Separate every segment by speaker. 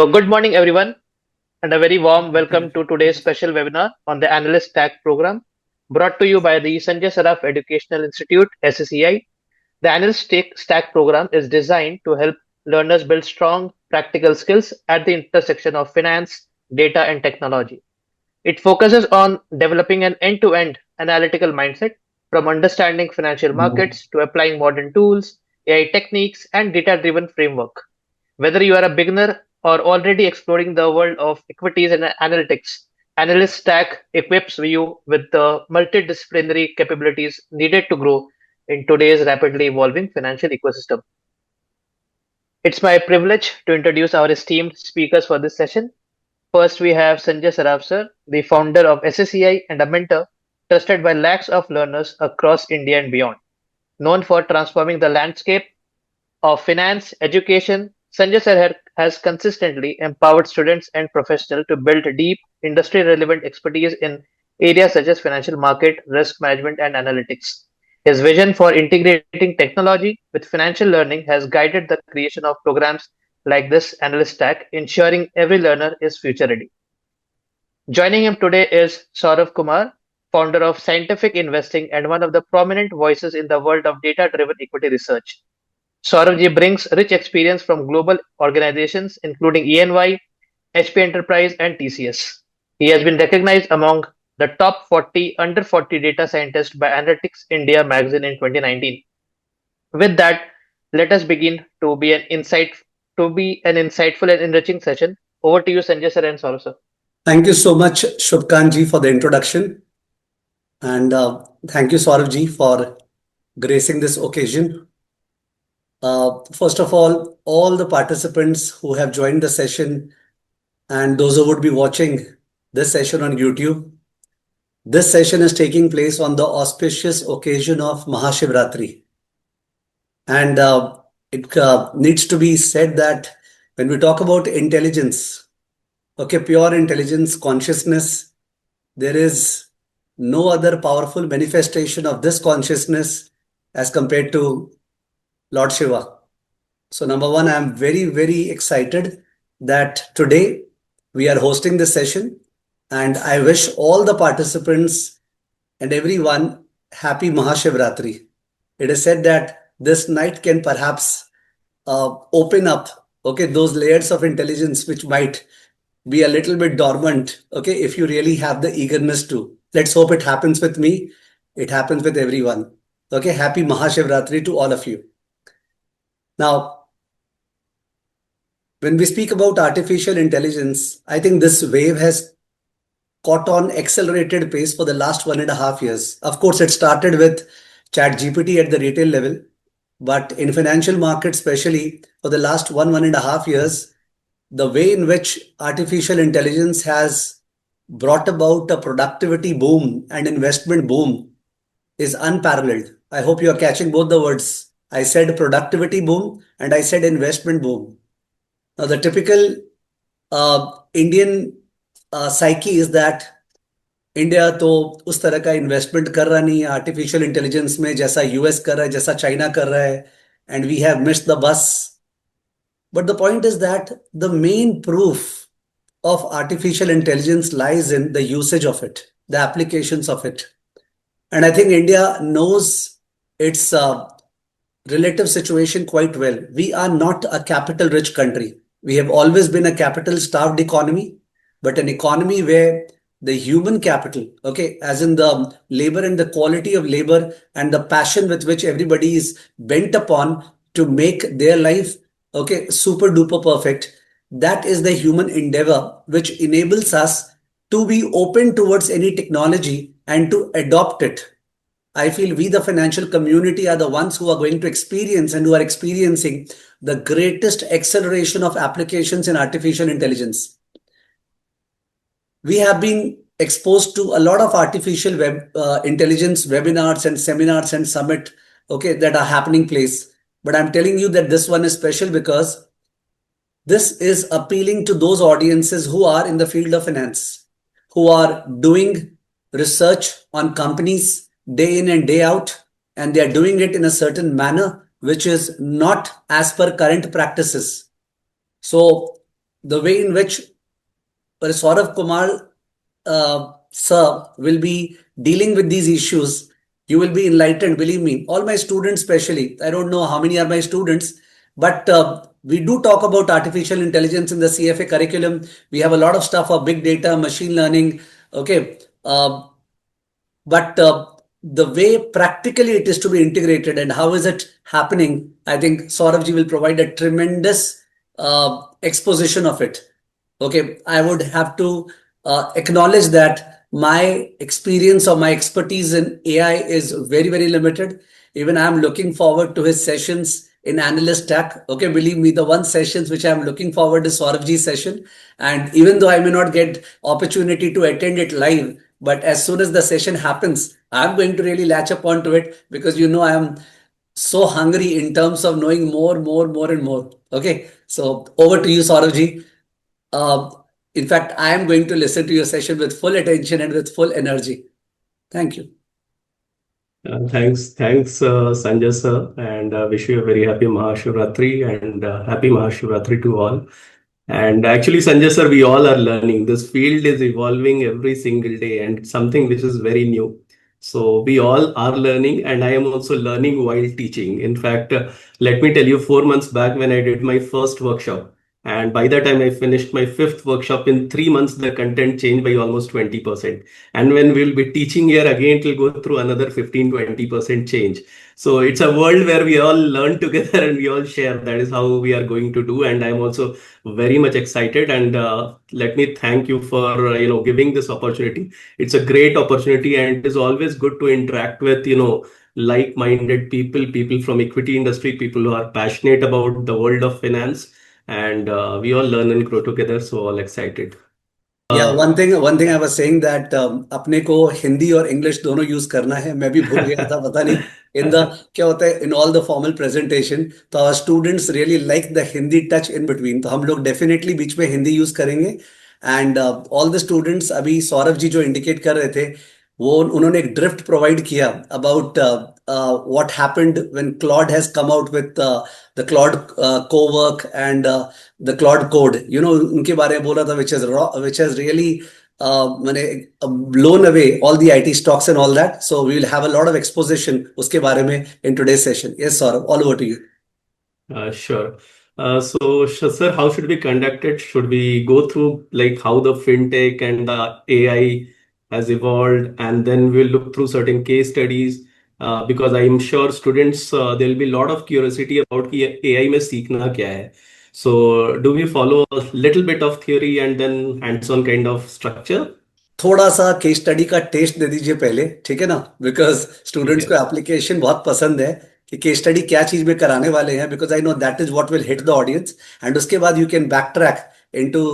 Speaker 1: Good morning, everyone, and a very warm welcome to today's special webinar on the Analyst Stack program, brought to you by the Sanjay Saraf Educational Institute, SSEI. The Stack program is designed to help learners build strong practical skills at the intersection of finance, data, and technology. It focuses on developing an end to end analytical mindset from understanding financial markets to applying modern tools, AI techniques, and data driven framework. Whether you are a beginner or already exploring the world of equities and analytics, Analyst Stack equips you with the multidisciplinary capabilities needed to grow in today's rapidly evolving financial ecosystem. It's my privilege to introduce our esteemed speakers for this session. First, we have Sanjay Saraf sir, the founder of SSEI and a mentor trusted by lakhs of learners across India and beyond. Known for transforming the landscape of finance education, Sanjay sir has consistently empowered students and professionals to build deep, industry relevant expertise in areas such as financial market, risk management, and analytics. His vision for integrating technology with financial learning has guided the creation of programs like this Analyst Stack, ensuring every learner is future ready. Joining him today is Saurav Kumar, founder of Scientific Investing and one of the prominent voices in the world of data driven equity research. Sauravji brings rich experience from global organizations including EY, HP Enterprise, and TCS. He has been recognized among the top 40 under 40 data scientists by Analytics India magazine in 2019. With that, let us begin to be an insightful and enriching session. Over to you, Sanjay sir and Saurav sir.
Speaker 2: Thank you so much, Shubhkan ji, for the introduction. And thank you, Saurav ji, for gracing this occasion. First of all the participants who have joined the session and those who would be watching this session on YouTube, this session is taking place on the auspicious occasion of Mahashivratri. And it needs to be said that when we talk about intelligence, pure intelligence, consciousness, there is no other powerful manifestation of this consciousness as compared to Lord Shiva. So number one, I'm very, very excited that today we are hosting this session, and I wish all the participants and everyone happy Mahashivratri. It is said that this night can perhaps open up those layers of intelligence which might be a little bit dormant, if you really have the eagerness to. Let's hope it happens with me. It happens with everyone. Happy Mahashivratri to all of you. Now, when we speak about artificial intelligence, I think this wave has caught on accelerated pace for the last 1.5 years. Of course, it started with ChatGPT at the retail level, but in financial markets, especially for the last 1.5 years, the way in which artificial intelligence has brought about a productivity boom and investment boom is unparalleled. I hope you are catching both the words. I said productivity boom and I said investment boom. Now, the typical Indian psyche is that India तो उस तरह का investment कर रहा नहीं है artificial intelligence में जैसा यूएस कर रहा है, जैसा चाइना कर रहा है, and we have missed the bus. But the point is that the main proof of artificial intelligence lies in the usage of it, the applications of it. And I think India knows its relative situation quite well. We are not a capital rich country. We have always been a capital starved economy, but an economy where the human capital, as in the labor and the quality of labor and the passion with which everybody is bent upon to make their life, super duper perfect. That is the human endeavor which enables us to be open towards any technology and to adopt it. I feel we, the financial community, are the ones who are going to experience and who are experiencing the greatest acceleration of applications in artificial intelligence. We have been exposed to a lot of artificial intelligence webinars and seminars and summit, that are happening place. But I'm telling you that this one is special because this is appealing to those audiences who are in the field of finance, who are doing research on companies day in and day out, and they are doing it in a certain manner which is not as per current practices. So the way in which Saurav Kumar sir will be dealing with these issues, you will be enlightened. Believe me, all my students, especially, I don't know how many are my students, but we do talk about artificial intelligence in the CFA curriculum. We have a lot of stuff of big data, machine learning. Okay. But the way practically it is to be integrated and how is it happening, I think Sauravji will provide a tremendous exposition of it. Okay, I would have to acknowledge that my experience or my expertise in AI is very, very limited. Even I'm looking forward to his sessions in Analyst Tech. Okay, believe me, the one sessions which I'm looking forward is Sauravji's session. And even though I may not get opportunity to attend it live, but as soon as the session happens, I'm going to really latch up onto it because I am so hungry in terms of knowing more, and more. Okay, so over to you, Sauravji. Uh, in fact, I am going to listen to your session with full attention and with full energy. Thank you.
Speaker 3: Thanks, Sanjay sir, and wish you a very happy Mahashivratri and happy Mahashivratri to all. And actually, Sanjay sir, we all are learning. This field is evolving every single day and something which is very new. So we all are learning, and I am also learning while teaching. In fact, let me tell you, 4 months back when I did my first workshop, and by the time I finished my fifth workshop, in 3 months, the content changed by almost 20%. And when we'll be teaching here again, it will go through another 15-20% change. So it's a world where we all learn together and we all share. That is how we are going to do. And I'm also very much excited. And let me thank you for giving this opportunity. It's a great opportunity, and it is always good to interact with like-minded people from equity industry, people who are passionate about the world of finance, and we all learn and grow together. So all excited.
Speaker 2: Yeah, one thing I was saying that अपने को हिंदी और English दोनों use करना है. मैं भी भूल गया था, पता नहीं in the क्या होता है in all the formal presentation. तो our students really like the Hindi touch in between. तो हम लोग definitely बीच में हिंदी यूज करेंगे. And all the students, अभी सौरभ जी जो इंडिकेट कर रहे थे, वो उन्होंने एक ड्रिफ्ट प्रोवाइड किया about what happened when Claude has come out with the Claude Cowork and the Claude Code. उनके बारे में बोला था, which has really blown away all the IT stocks and all that. So we will have a lot of exposition उसके बारे में in today's session. Yes, Saurabh, all over to you.
Speaker 3: Sure. Sir, how should we conduct it? Should we go through like how the fintech and the AI has evolved, and then we'll look through certain case studies? Because I'm sure students, there'll be a lot of curiosity about कि AI में सीखना क्या है. So do we follow a little bit of theory and then hands-on kind of structure?
Speaker 2: थोड़ा सा case study का test दे दीजिए पहले, ठीक है ना, बिकॉज स्टूडेंट्स
Speaker 3: ठीक है.
Speaker 2: को एप्लीकेशन बहुत पसंद है कि केस स्टडी क्या चीज में कराने वाले हैं, because I know that is what will hit the audience. And उसके बाद you can back track into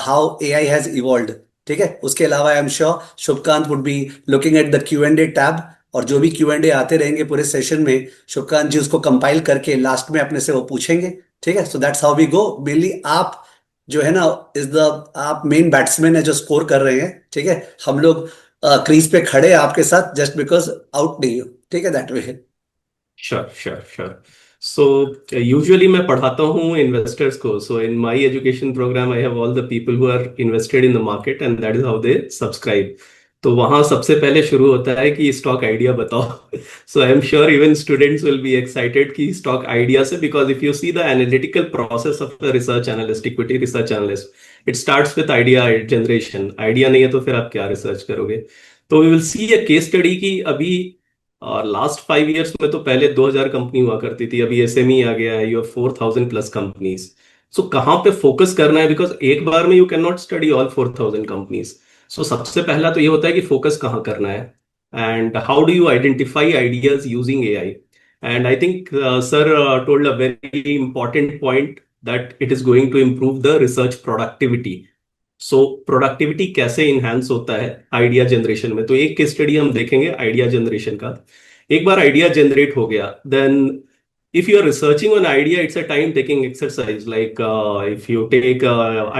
Speaker 2: how AI has evolved. ठीक है. उसके अलावा I am sure Shubhkant would be looking at the Q&A tab, और जो भी Q&A आते रहेंगे पूरे सेशन में, शुभकांत जी उसको कंपाइल करके लास्ट में अपने से वो पूछेंगे. ठीक है. So that's how we go. Mainly आप जो है ना आप मेन बैट्समैन है जो स्कोर कर रहे हैं. ठीक है. हम लोग क्रीज पे खड़े हैं आपके साथ जस्ट बिकॉज आउट नहीं हो. ठीक है. That way.
Speaker 3: Sure. So usually मैं पढ़ाता हूँ investors को. So in my education program, I have all the people who are invested in the market, and that is how they subscribe. तो वहाँ सबसे पहले शुरू होता है कि स्टॉक आइडिया बताओ. So I'm sure even students will be excited कि स्टॉक आइडिया से, because if you see the analytical process of the research analyst, equity research analyst, it starts with idea generation. Idea नहीं है तो फिर आप क्या research करोगे. तो we will see a case study की अभी लास्ट 5 years में तो पहले 2000 कंपनी हुआ करती थी, अभी SME आ गया है, यू हैव 4000+ कंपनीज. सो कहाँ पे फोकस करना है, बिकॉज एक बार में you can not study all 4000 companies. So सबसे पहला तो ये होता है कि फोकस कहाँ करना है, and how do you identify ideas using AI. And I think sir told a very important point that it is going to improve the research productivity. So productivity कैसे इनहेंस होता है आइडिया जनरेशन में, तो एक case study हम देखेंगे idea generation का. एक बार आइडिया जनरेट हो गया, then if you are researching on idea, it's a time taking exercise. Like if you take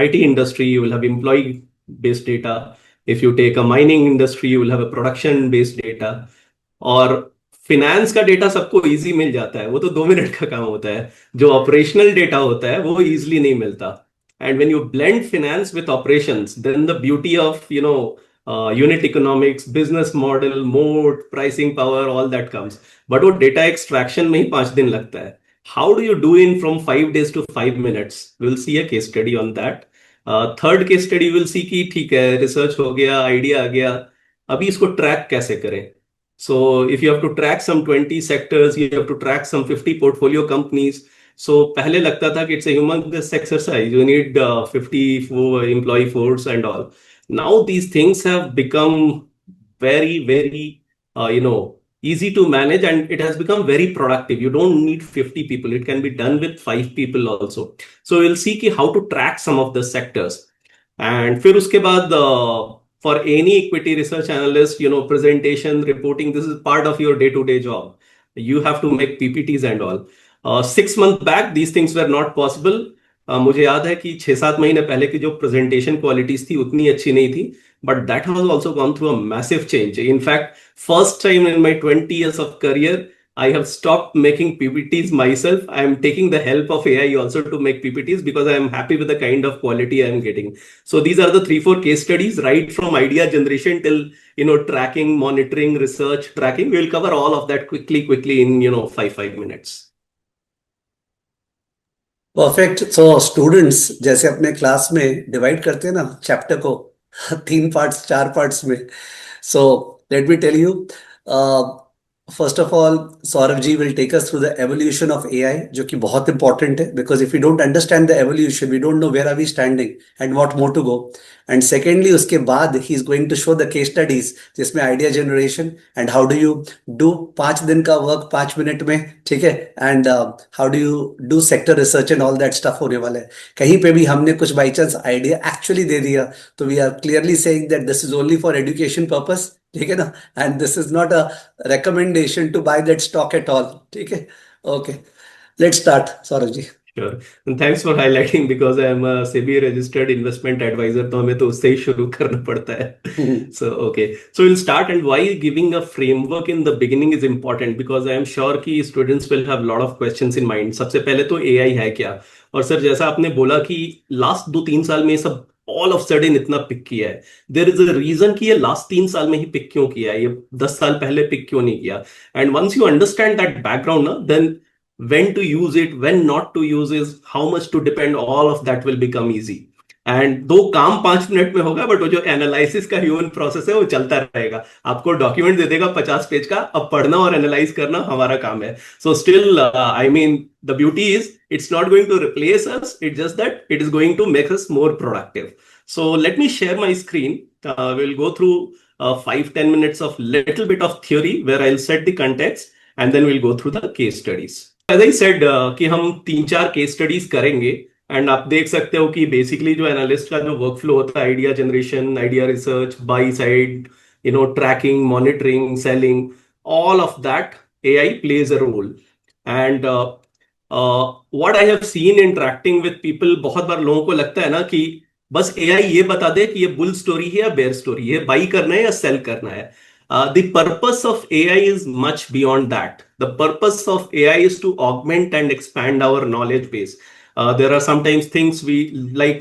Speaker 3: IT industry, you will have employee based data. If you take a mining industry, you will have a production based data. और finance का data सबको easy मिल जाता है, वो तो 2 minute का काम होता है. जो ऑपरेशनल डेटा होता है वो इजीली नहीं मिलता. And when you blend finance with operations, then the beauty of, unit economics, business model, mode, pricing power, all that comes. But वो data extraction में ही 5 दिन लगता है. How do you do in from 5 days to 5 minutes? We'll see a case study on that. Third case study we'll see कि ठीक है, research हो गया, idea आ गया, अभी इसको track कैसे करें? So if you have to track some 20 sectors, you have to track some 50 portfolio companies. So पहले लगता था कि it's a humongous exercise. You need 50 employee force and all. Now these things have become very, very, easy to manage, and it has become very productive. You don't need 50 people. It can be done with 5 people also. So we'll see ki how to track some of the sectors. And फिर उसके बाद for any equity research analyst, presentation, reporting, this is part of your day-to-day job. You have to make PPTs and all. 6 months back, these things were not possible. मुझे याद है कि 6-7 महीने पहले की जो प्रेजेंटेशन क्वालिटीज थी उतनी अच्छी नहीं थी, but that has also gone through a massive change. In fact, first time in my 20 years of career, I have stopped making PPTs myself. I am taking the help of AI also to make PPTs because I am happy with the kind of quality I am getting. So these are the 3-4 case studies, right from idea generation till, tracking, monitoring, research, tracking. We will cover all of that quickly in, 5 minutes.
Speaker 2: Perfect. So students जैसे अपने class में divide करते हैं ना chapter को 3 parts 4 parts में. So let me tell you, first of all Saurabh ji will take us through the evolution of AI, जो कि बहुत इंपॉर्टेंट है because if you don't understand the evolution we don't know where are we standing and what more to go. And secondly उसके बाद ही is going to show the case studies जिसमें idea generation and how do you do 5 दिन का work 5 minute में, ठीक है, and how do you do sector research and all that stuff होने वाला है. कहीं पे भी हमने कुछ बाई चांस आइडिया एक्चुअली दे दिया तो we are clearly saying that this is only for education purpose, ठीक है ना, and this is not a recommendation to buy that stock at all. ठीक है, okay, let's start. Saurabh ji.
Speaker 3: Sure. And thanks for highlighting because I am a SEBI registered investment advisor, तो हमें तो उससे ही शुरू करना पड़ता है. So, okay. So we'll start, and why giving a framework in the beginning is important because I am sure कि students will have a lot of questions in mind. सबसे पहले तो AI है क्या? और सर जैसा आपने बोला कि लास्ट 2-3 साल में सब ऑल ऑफ सडन इतना पिक किया है. देयर इज अ रीजन कि ये लास्ट 3 साल में ही पिक क्यों किया है, ये 10 साल पहले पिक क्यों नहीं किया. And once you understand that background ना, then when to use it, when not to use is, how much to depend, all of that will become easy. And दो काम 5 मिनट में होगा, बट वो जो एनालिसिस का ह्यूमन प्रोसेस है वो चलता रहेगा. आपको डॉक्यूमेंट दे देगा 50 पेज का, अब पढ़ना और एनालाइज करना हमारा काम है. So still I mean the beauty is it's not going to replace us, it's just that it is going to make us more productive. So let me share my screen. Will go through 5-10 minutes of little bit of theory where I'll set the context and then we'll go through the case studies. As I said कि हम 3-4 case studies करेंगे and आप देख सकते हो कि basically जो analyst का जो वर्कफ्लो होता है, idea generation, idea research, buy side, tracking, monitoring, selling, all of that AI plays a role. And what I have seen interacting with people, बहुत बार लोगों को लगता है ना कि बस AI ये बता दे कि ये बुल स्टोरी है या बेयर स्टोरी है, बाई करना है या सेल करना है. The purpose of AI is much beyond that. The purpose of AI is to augment and expand our knowledge base. There are sometimes things we like.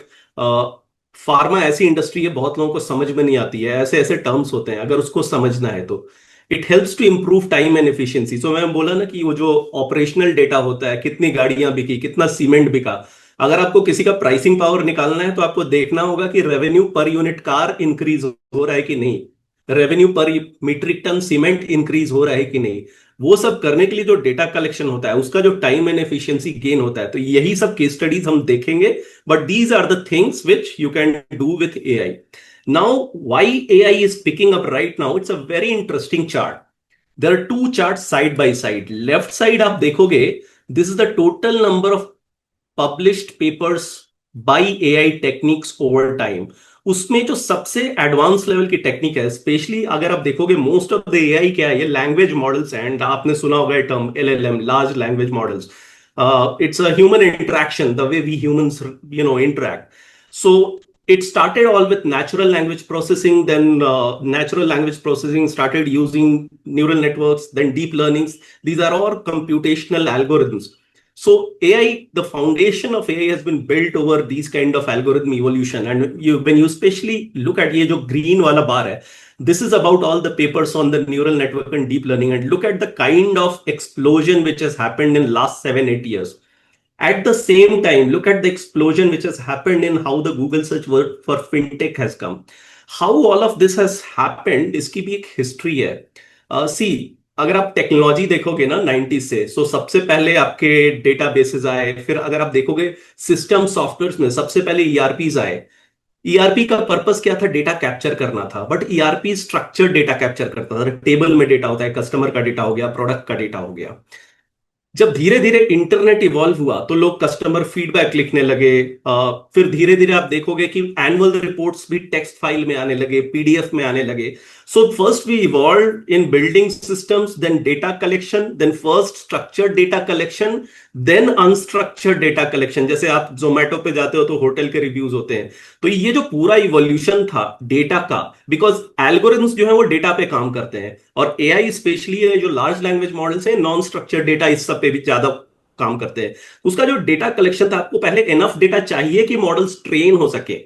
Speaker 3: Pharma ऐसी industry है, बहुत लोगों को समझ में नहीं आती है, ऐसे ऐसे टर्म्स होते हैं, अगर उसको समझना है तो it helps to improve time and efficiency. So मैं बोला ना कि वो जो ऑपरेशनल डेटा होता है, कितनी गाड़ियां बिकी, कितना सीमेंट बिका, अगर आपको किसी का प्राइसिंग पावर निकालना है तो आपको देखना होगा कि revenue per unit car increase हो रहा है कि नहीं, रेवेन्यू पर मीट्रिक टन सीमेंट इंक्रीज हो रहा है कि नहीं. वो सब करने के लिए जो डेटा कलेक्शन होता है, उसका जो टाइम एंड एफिशिएंसी गेन होता है, तो यही सब केस स्टडीज हम देखेंगे. But these are the things which you can do with AI. Now why AI is picking up right now, it's a very interesting chart. There are 2 charts side by side. Left side आप देखोगे, this is the total number of published papers by AI techniques over time. उसमें जो सबसे advance level की technique है, specially अगर आप देखोगे मोस्ट ऑफ द एआई क्या है, ये लैंग्वेज मॉडल्स हैं. एंड आपने सुना होगा term LLM, large language models. It's a human interaction, the way we humans interact. So it started all with natural language processing, then natural language processing started using neural networks, then deep learnings. These are all computational algorithms. So AI, the foundation of AI has been built over these kind of algorithm evolution. And when you especially look at ये जो green वाला bar है, this is about all the papers on the neural network and deep learning. And look at the kind of explosion which has happened in last 7-8 years. At the same time, look at the explosion which has happened in how the Google search word for fintech has come. How all of this has happened, इसकी भी एक history है. सी अगर आप technology देखोगे ना 90 से, सो सबसे पहले आपके डेटाबेसेस आए. फिर अगर आप देखोगे सिस्टम सॉफ्टवेयर में सबसे पहले ईआरपीज आए. ईआरपी का पर्पस क्या था? डेटा कैप्चर करना था. But ERP structured data capture करता था. टेबल में डेटा होता है, कस्टमर का डेटा हो गया, प्रोडक्ट का डेटा हो गया. जब धीरे धीरे इंटरनेट इवॉल्व हुआ तो लोग कस्टमर फीडबैक लिखने लगे. फिर धीरे धीरे आप देखोगे कि एनुअल रिपोर्ट्स भी टेक्स्ट फाइल में आने लगे, पीडीएफ में आने लगे. So first we evolve in building systems, then data collection, then first structured data collection, then unstructured data collection. जैसे आप जोमेटो पे जाते हो तो होटल के रिव्यूज होते हैं. तो ये जो पूरा इवोल्यूशन था डेटा का, बिकॉज एल्गोरिथम्स जो है वो डेटा पे काम करते हैं, और एआई स्पेशली है जो लार्ज लैंग्वेज मॉडल्स है, नॉन स्ट्रक्चर्ड डेटा इस सब पे भी ज्यादा काम करते हैं. उसका जो डेटा कलेक्शन था, आपको पहले इनफ डेटा चाहिए कि मॉडल्स ट्रेन हो सके.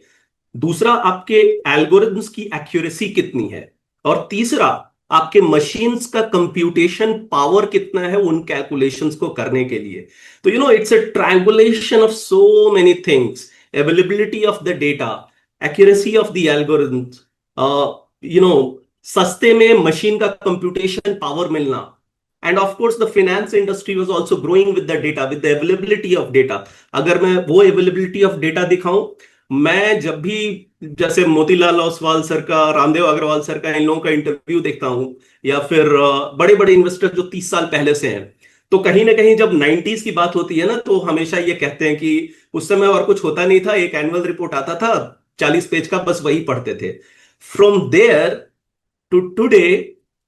Speaker 3: दूसरा, आपके एल्गोरिथम्स की एक्यूरेसी कितनी है. और तीसरा, आपके मशीन्स का कंप्यूटेशन पावर कितना है उन कैलकुलेशंस को करने के लिए. तो it's a triangulation of so many things. Availability of the data, accuracy of the algorithms, सस्ते में मशीन का कंप्यूटेशन पावर मिलना. End of course the finance industry was also growing with the data, with the availability of data. अगर मैं वो availability of data दिखाऊं, मैं जब भी जैसे मोतीलाल ओसवाल सर का, रामदेव अग्रवाल सर का, इन लोगों का इंटरव्यू देखता हूं, या फिर बड़े बड़े इन्वेस्टर जो 30 साल पहले से हैं, तो कहीं ना कहीं जब 90s की बात होती है ना, तो हमेशा ये कहते हैं कि उस समय और कुछ होता नहीं था, एक एनुअल रिपोर्ट आता था 40 पेज का, बस वही पढ़ते थे. From there to today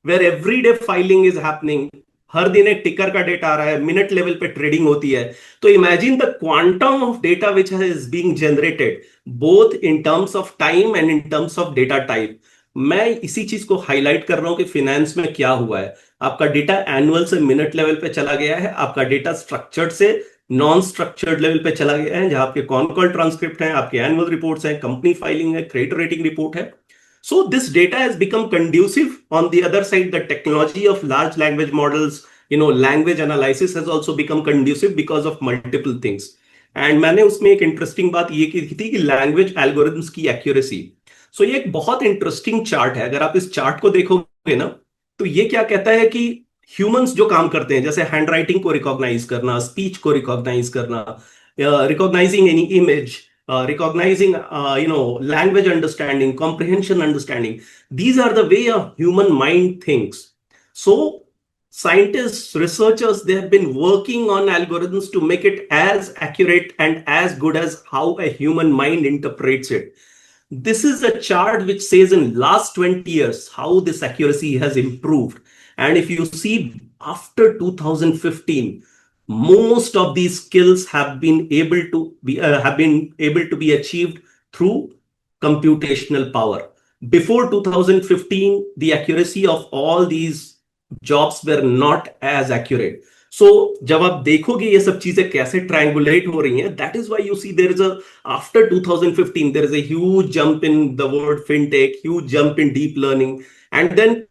Speaker 3: where everyday filing is happening, हर दिन एक टिकर का डेटा आ रहा है, मिनट लेवल पे ट्रेडिंग होती है. तो imagine the quantum of data which is being generated both in terms of time and in terms of data type. मैं इसी चीज को हाईलाइट कर रहा हूं कि फाइनेंस में क्या हुआ है. आपका डेटा एनुअल से मिनट लेवल पे चला गया है, आपका डेटा स्ट्रक्चर्ड से नॉन स्ट्रक्चर्ड लेवल पे चला गया है, जहां आपके कॉन कॉल ट्रांसक्रिप्ट हैं, आपके एनुअल रिपोर्ट्स हैं, कंपनी फाइलिंग है, क्रेडिट रेटिंग रिपोर्ट है. So this data has become conducive. On the other side, the technology of large language models, language analysis has also become conducive because of multiple things. And मैंने उसमें एक interesting बात ये की थी कि language algorithms की एक्यूरेसी. सो ये एक बहुत इंटरेस्टिंग चार्ट है. अगर आप इस चार्ट को देखोगे ना, तो ये क्या कहता है कि ह्यूमंस जो काम करते हैं, जैसे हैंड राइटिंग को रिकॉग्नाइज करना, स्पीच को रिकॉग्नाइज करना, recognising any image, recognizing language understanding, comprehension understanding, these are the way a human mind thinks. So scientists, researchers, they have been working on algorithms to make it as accurate and as good as how a human mind interprets it. This is a chart which says in last 20 years how this accuracy has improved. And if you see after 2015, most of these skills have been able to be achieved through computational power. Before 2015, the accuracy of all these jobs were not as accurate. So जब आप देखोगे ये सब चीजें कैसे ट्रायंगुलेट हो रही हैं, that is why you see there is a, after 2015 there is a huge jump in the word fintech, huge jump in deep learning, and then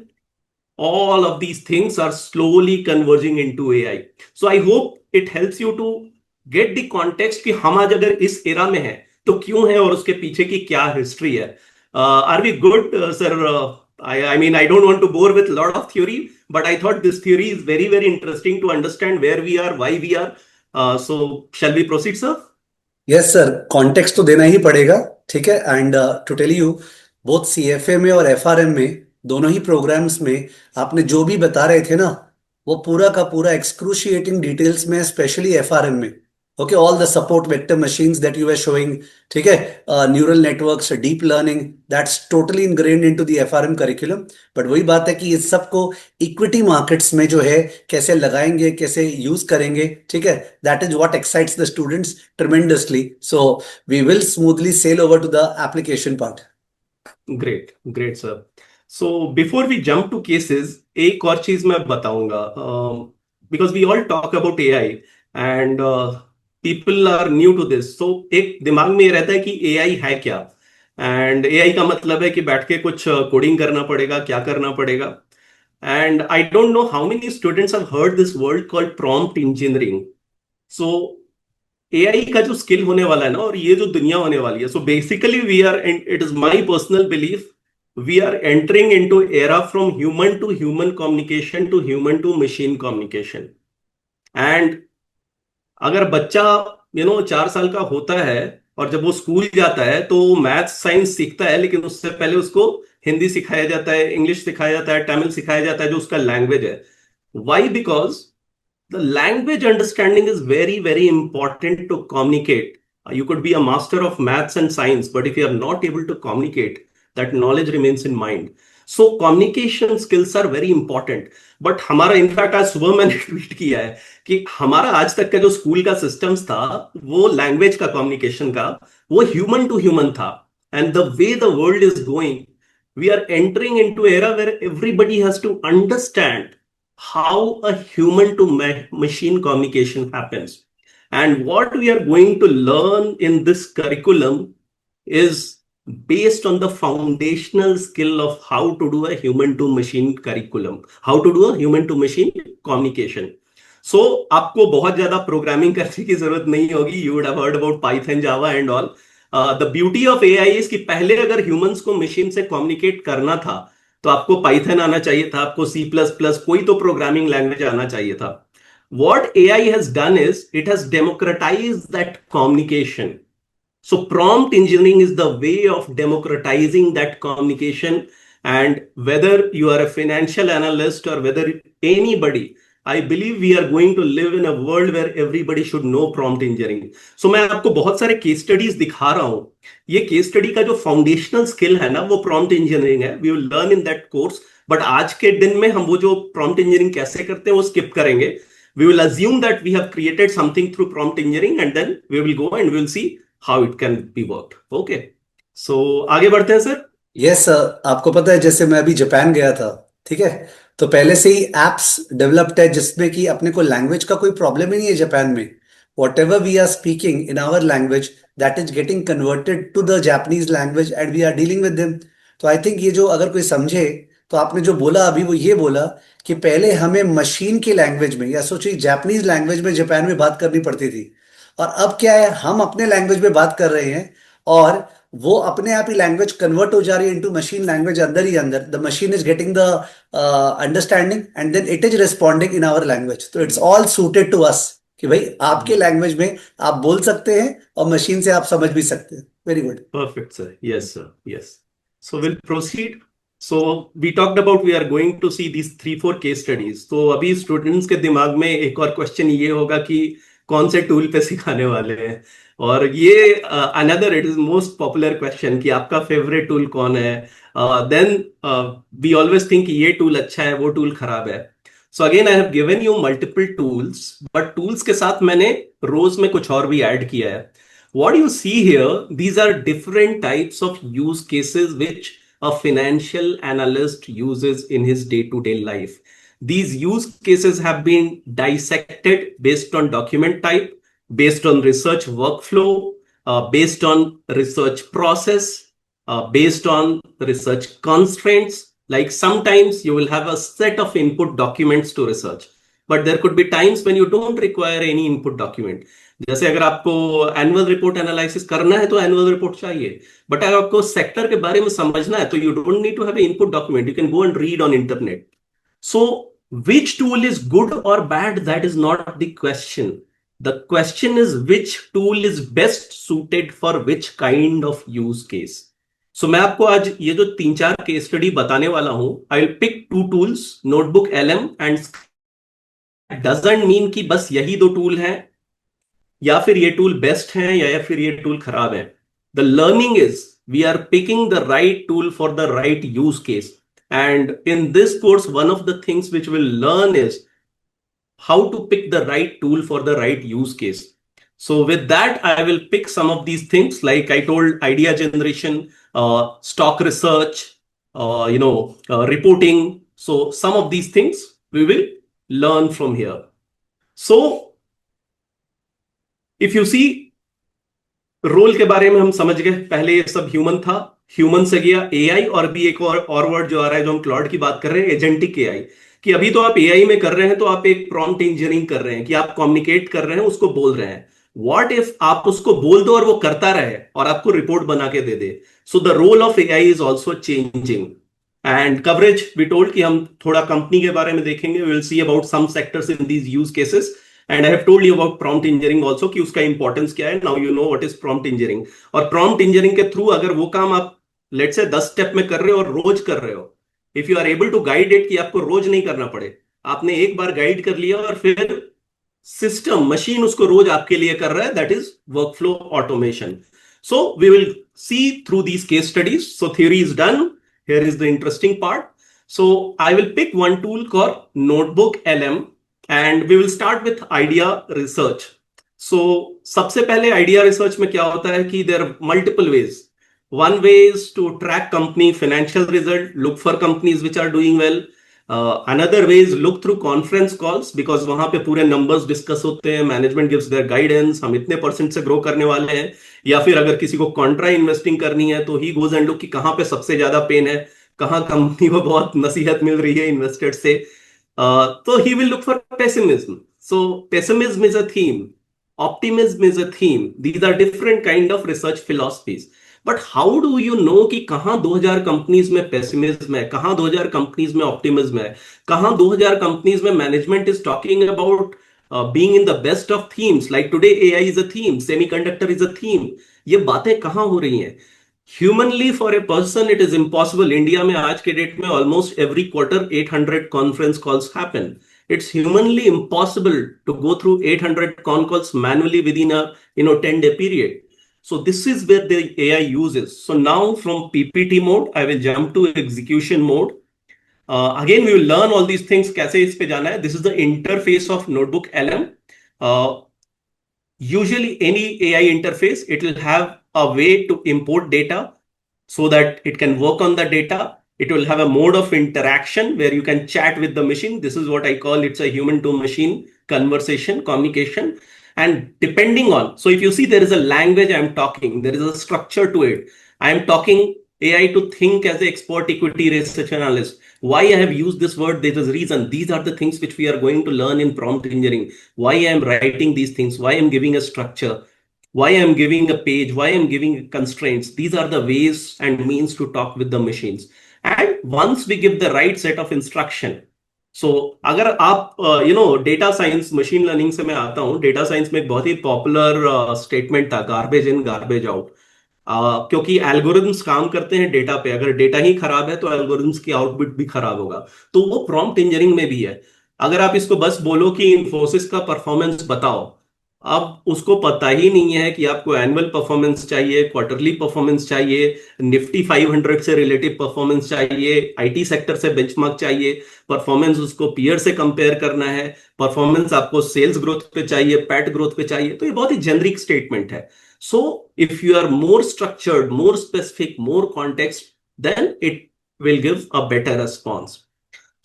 Speaker 3: all of these things are slowly converging into AI. So I hope it helps you to get the context कि हम आज अगर इस era में हैं तो क्यों है और उसके पीछे की क्या हिस्ट्री है. Are we good, sir? I mean, I don't want to bore with a lot of theory, but I thought this theory is very, very interesting to understand where we are, why we are. So shall we proceed, sir?
Speaker 2: Yes sir, context तो देना ही पड़ेगा. ठीक है. And to tell you, both CFA में और FRM में, दोनों ही प्रोग्राम्स में आपने जो भी बता रहे थे ना, वो पूरा का पूरा एक्सक्रूशिएटिंग डिटेल्स में, स्पेशली एफआरएम में. Okay, all the support vector machines that you are showing, ठीक है, neural networks, deep learning, that's totally ingrained into the FRM curriculum. But वही बात है कि इस सबको इक्विटी मार्केट्स में जो है कैसे लगाएंगे, कैसे यूज करेंगे, ठीक है, that is what excites the students tremendously. So we will smoothly sail over to the application part.
Speaker 3: Great, sir. So before we jump to cases, एक और चीज मैं बताऊंगा, because we all talk about AI, and people are new to this. So एक दिमाग में ये रहता है कि AI है क्या, एंड AI का मतलब है कि बैठ के कुछ कोडिंग करना पड़ेगा, क्या करना पड़ेगा. And I don't know how many students have heard this word called prompt engineering. So AI का जो स्किल होने वाला है ना, और ये जो दुनिया होने वाली है, so basically we are, it is my personal belief, we are entering into era from human to human communication to human to machine communication. And अगर बच्चा 4 साल का होता है और जब वो स्कूल जाता है तो मैथ्स साइंस सीखता है, लेकिन उससे पहले उसको हिंदी सिखाया जाता है, इंग्लिश सिखाया जाता है, तमिल सिखाया जाता है, जो उसका लैंग्वेज है. Why? Because the language understanding is very, very important to communicate. You could be a master of maths and science, but if you are not able to communicate, that knowledge remains in mind. So communication skills are very important. But हमारा in fact आज सुबह मैंने tweet किया है कि हमारा आज तक का जो स्कूल का सिस्टम्स था, वो लैंग्वेज का, कम्युनिकेशन का, वो ह्यूमन टू ह्यूमन था. And the way the world is going, we are entering into era where everybody has to understand how a human to machine communication happens. And what we are going to learn in this curriculum is based on the foundational skill of how to do a human to machine curriculum, how to do a human to machine communication. So आपको बहुत ज्यादा programming करने की जरूरत नहीं होगी. You would have heard about Python, Java and all. The beauty of AI is कि पहले अगर humans को machine से communicate करना था तो आपको पाइथन आना चाहिए था, आपको C++, कोई तो प्रोग्रामिंग लैंग्वेज आना चाहिए था. What AI has done is it has democratized that communication. So prompt engineering is the way of democratizing that communication. And whether you are a financial analyst or whether anybody, I believe we are going to live in a world where everybody should know prompt engineering. So मैं आपको बहुत सारे case studies दिखा रहा हूं. ये case study का जो फाउंडेशनल स्किल है ना, वो प्रॉम्प्ट इंजीनियरिंग है. We will learn in that course. But आज के दिन में हम वो जो प्रॉम्प्ट इंजीनियरिंग कैसे करते हैं वो स्किप करेंगे. We will assume that we have created something through prompt engineering and then we will go and we will see how it can be worked. Okay, so आगे बढ़ते हैं सर.
Speaker 2: यस सर, आपको पता है जैसे मैं अभी जापान गया था, ठीक है, तो पहले से ही एप्स डेवलप्ड है जिसमें कि अपने को लैंग्वेज का कोई प्रॉब्लम ही नहीं है जापान में. Whatever we are speaking in our language, that is getting converted to the Japanese language and we are dealing with them. तो आई थिंक ये जो अगर कोई समझे, तो आपने जो बोला अभी वो ये बोला कि पहले हमें मशीन की लैंग्वेज में या सोचिए जापानीज लैंग्वेज में जापान में बात करनी पड़ती थी, और अब क्या है, हम अपने लैंग्वेज में बात कर रहे हैं और वो अपने आप ही लैंग्वेज कन्वर्ट हो जा रही है इनटू मशीन लैंग्वेज. अंदर ही अंदर the machine is getting the understanding and then it is responding in our language. तो it's all suited to us कि भाई आपके लैंग्वेज में आप बोल सकते हैं और मशीन से आप समझ भी सकते हैं. Very good.
Speaker 3: Perfect, sir. Yes, sir. Yes. So we'll proceed. So we talked about we are going to see these 3-4 case studies. तो अभी स्टूडेंट्स के दिमाग में एक और क्वेश्चन ये होगा कि कौन से टूल पे सिखाने वाले हैं. और ये another, it is most popular question कि आपका फेवरेट टूल कौन है. देन वी ऑलवेज थिंक ये टूल अच्छा है, वो टूल खराब है. So again I have given you multiple tools, but tools के साथ मैंने रोज में कुछ और भी ऐड किया है. What you see here, these are different types of use cases which a financial analyst uses in his day-to-day life. These use cases have been dissected based on document type, based on research workflow, based on research process, based on research constraints. Like sometimes you will have a set of input documents to research, but there could be times when you don't require any input document. जैसे अगर आपको annual report analysis करना है तो annual report चाहिए, but अगर आपको sector के बारे में समझना है तो you don't need to have input document, you can go and read on internet. So which tool is good or bad, that is not the question. The question is which tool is best suited for which kind of use case. So मैं आपको आज ये जो 3-4 case study बताने वाला हूं, I will pick 2 tools, notebook LM and. Doesn't mean कि बस यही 2 टूल हैं या फिर ये टूल बेस्ट है या फिर ये टूल खराब है. The learning is we are picking the right tool for the right use case. And in this course one of the things which will learn is how to pick the right tool for the right use case. So with that, I will pick some of these things, like I told, idea generation, stock research, reporting. So some of these things we will learn from here. So if you see role के बारे में हम समझ गए, पहले ये सब human था, ह्यूमन से गया एआई, और भी एक और वर्ड जो आ रहा है जो हम क्लाउड की बात कर रहे हैं, एजेंटिक एआई। कि अभी तो आप एआई में कर रहे हैं तो आप एक प्रॉम्प्ट इंजीनियरिंग कर रहे हैं कि आप कम्युनिकेट कर रहे हैं, उसको बोल रहे हैं। व्हाट इफ आप उसको बोल दो और वो करता रहे और आपको रिपोर्ट बना के दे दे? So the role of AI is also changing. And coverage we told कि हम थोड़ा कंपनी के बारे में देखेंगे, we will see about some sectors in these use cases. And I have told you about prompt engineering also कि उसका importance क्या है। Now you know what is prompt engineering. और प्रॉम्प्ट इंजीनियरिंग के थ्रू अगर वो काम आप लेट्स से 10 स्टेप में कर रहे हो और रोज कर रहे हो, if you are able to guide it कि आपको रोज नहीं करना पड़े, आपने एक बार गाइड कर लिया और फिर सिस्टम मशीन उसको रोज आपके लिए कर रहा है, that is workflow automation. So we will see through these case studies. So theory is done, here is the interesting part. So I will pick one tool called Notebook LM and we will start with idea research. So सबसे पहले idea research में क्या होता है कि there are multiple ways. One way is to track company financial result, look for companies which are doing well. Another way is look through conference calls because वहां पे पूरे numbers discuss होते हैं, management gives their guidance, हम इतने % से grow करने वाले हैं। या फिर अगर किसी को कॉन्ट्रा इन्वेस्टिंग करनी है तो ही गोज एंड लुक कि कहां पे सबसे ज्यादा पेन है, कहां कंपनी को बहुत नसीहत मिल रही है इन्वेस्टर से। तो he will look for pessimism. So pessimism is a theme, optimism is a theme, these are different kind of research philosophies. But how do you know कि कहां 2000 कंपनीज में पेसिमिज्म है, कहां 2000 कंपनीज में ऑप्टिमिज्म है, कहां 2000 कंपनीज में management is talking about being in the best of themes, like today AI is a theme, semiconductor is a theme। ये बातें कहां हो रही हैं? Humanly for a person it is impossible। India में आज के डेट में almost every quarter 800 conference calls happen। It's humanly impossible to go through 800 con calls manually within a 10-day period। So this is where the AI uses। So now from PPT mode I will jump to execution mode। Again we will learn all these things कैसे इस पे जाना है। This is the interface of Notebook LM। Usually any AI interface it will have a way to import data so that it can work on the data। It will have a mode of interaction where you can chat with the machine। This is what I call it's a human to machine conversation communication। And depending on, so if you see there is a language I am talking, there is a structure to it। I am talking AI to think as an expert equity research analyst। Why I have used this word, there is a reason। These are the things which we are going to learn in prompt engineering। Why I am writing these things, why I am giving a structure, why I am giving a page, why I am giving constraints। These are the ways and means to talk with the machines। And once we give the right set of instruction, so अगर आप data science machine learning से मैं आता हूं, data science में एक बहुत ही popular statement था, गार्बेज इन गार्बेज आउट। क्योंकि एल्गोरिथम्स काम करते हैं डेटा पे, अगर डेटा ही खराब है तो एल्गोरिथम्स की आउटपुट भी खराब होगा। तो वो प्रॉम्प्ट इंजीनियरिंग में भी है। अगर आप इसको बस बोलो कि इन्फोसिस का परफॉर्मेंस बताओ, अब उसको पता ही नहीं है कि आपको एनुअल परफॉर्मेंस चाहिए, क्वार्टरली परफॉर्मेंस चाहिए, निफ्टी 500 से रिलेटिव परफॉर्मेंस चाहिए, आईटी सेक्टर से बेंचमार्क चाहिए, परफॉर्मेंस उसको पीयर से कंपेयर करना है, परफॉर्मेंस आपको सेल्स ग्रोथ पे चाहिए, पैट ग्रोथ पे चाहिए। तो ये बहुत ही जेनरिक स्टेटमेंट है। So if you are more structured, more specific, more context, then it will give a better response।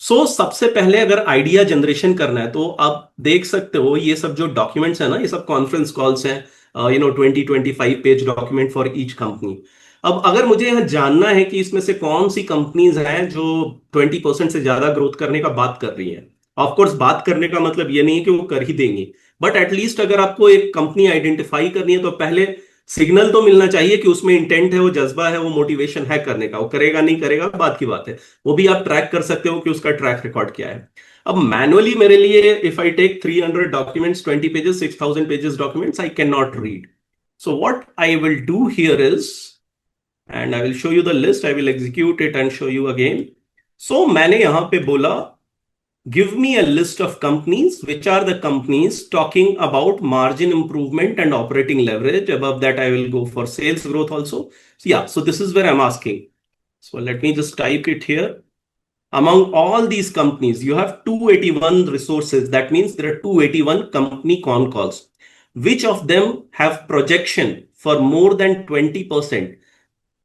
Speaker 3: So सबसे पहले अगर आइडिया जनरेशन करना है तो आप देख सकते हो ये सब जो डॉक्यूमेंट्स है ना, ये सब कॉन्फ्रेंस कॉल्स हैं, 20-25 page document for each company. अब अगर मुझे यह जानना है कि इसमें से कौन सी कंपनीज हैं जो 20% से ज्यादा ग्रोथ करने का बात कर रही हैं, ऑफकोर्स बात करने का मतलब ये नहीं है कि वो कर ही देंगी, बट एटलीस्ट अगर आपको एक कंपनी आइडेंटिफाई करनी है तो पहले सिग्नल तो मिलना चाहिए कि उसमें इंटेंट है, वो जज्बा है, वो मोटिवेशन है करने का। वो करेगा नहीं करेगा बात की बात है, वो भी आप ट्रैक कर सकते हो कि उसका ट्रैक रिकॉर्ड क्या है। अब मैनुअली मेरे लिए if I take 300 documents, 20 pages, 6000 pages documents, I can not read. So what I will do here is, and I will show you the list, I will execute it and show you again. So मैंने यहां पे बोला give me a list of companies, which are the companies talking about margin improvement and operating leverage। Above that I will go for sales growth also। So yeah, so this is where I'm asking। So let me just type it here। Among all these companies you have 281 resources, that means there are 281 company con calls। Which of them have projection for more than 20%?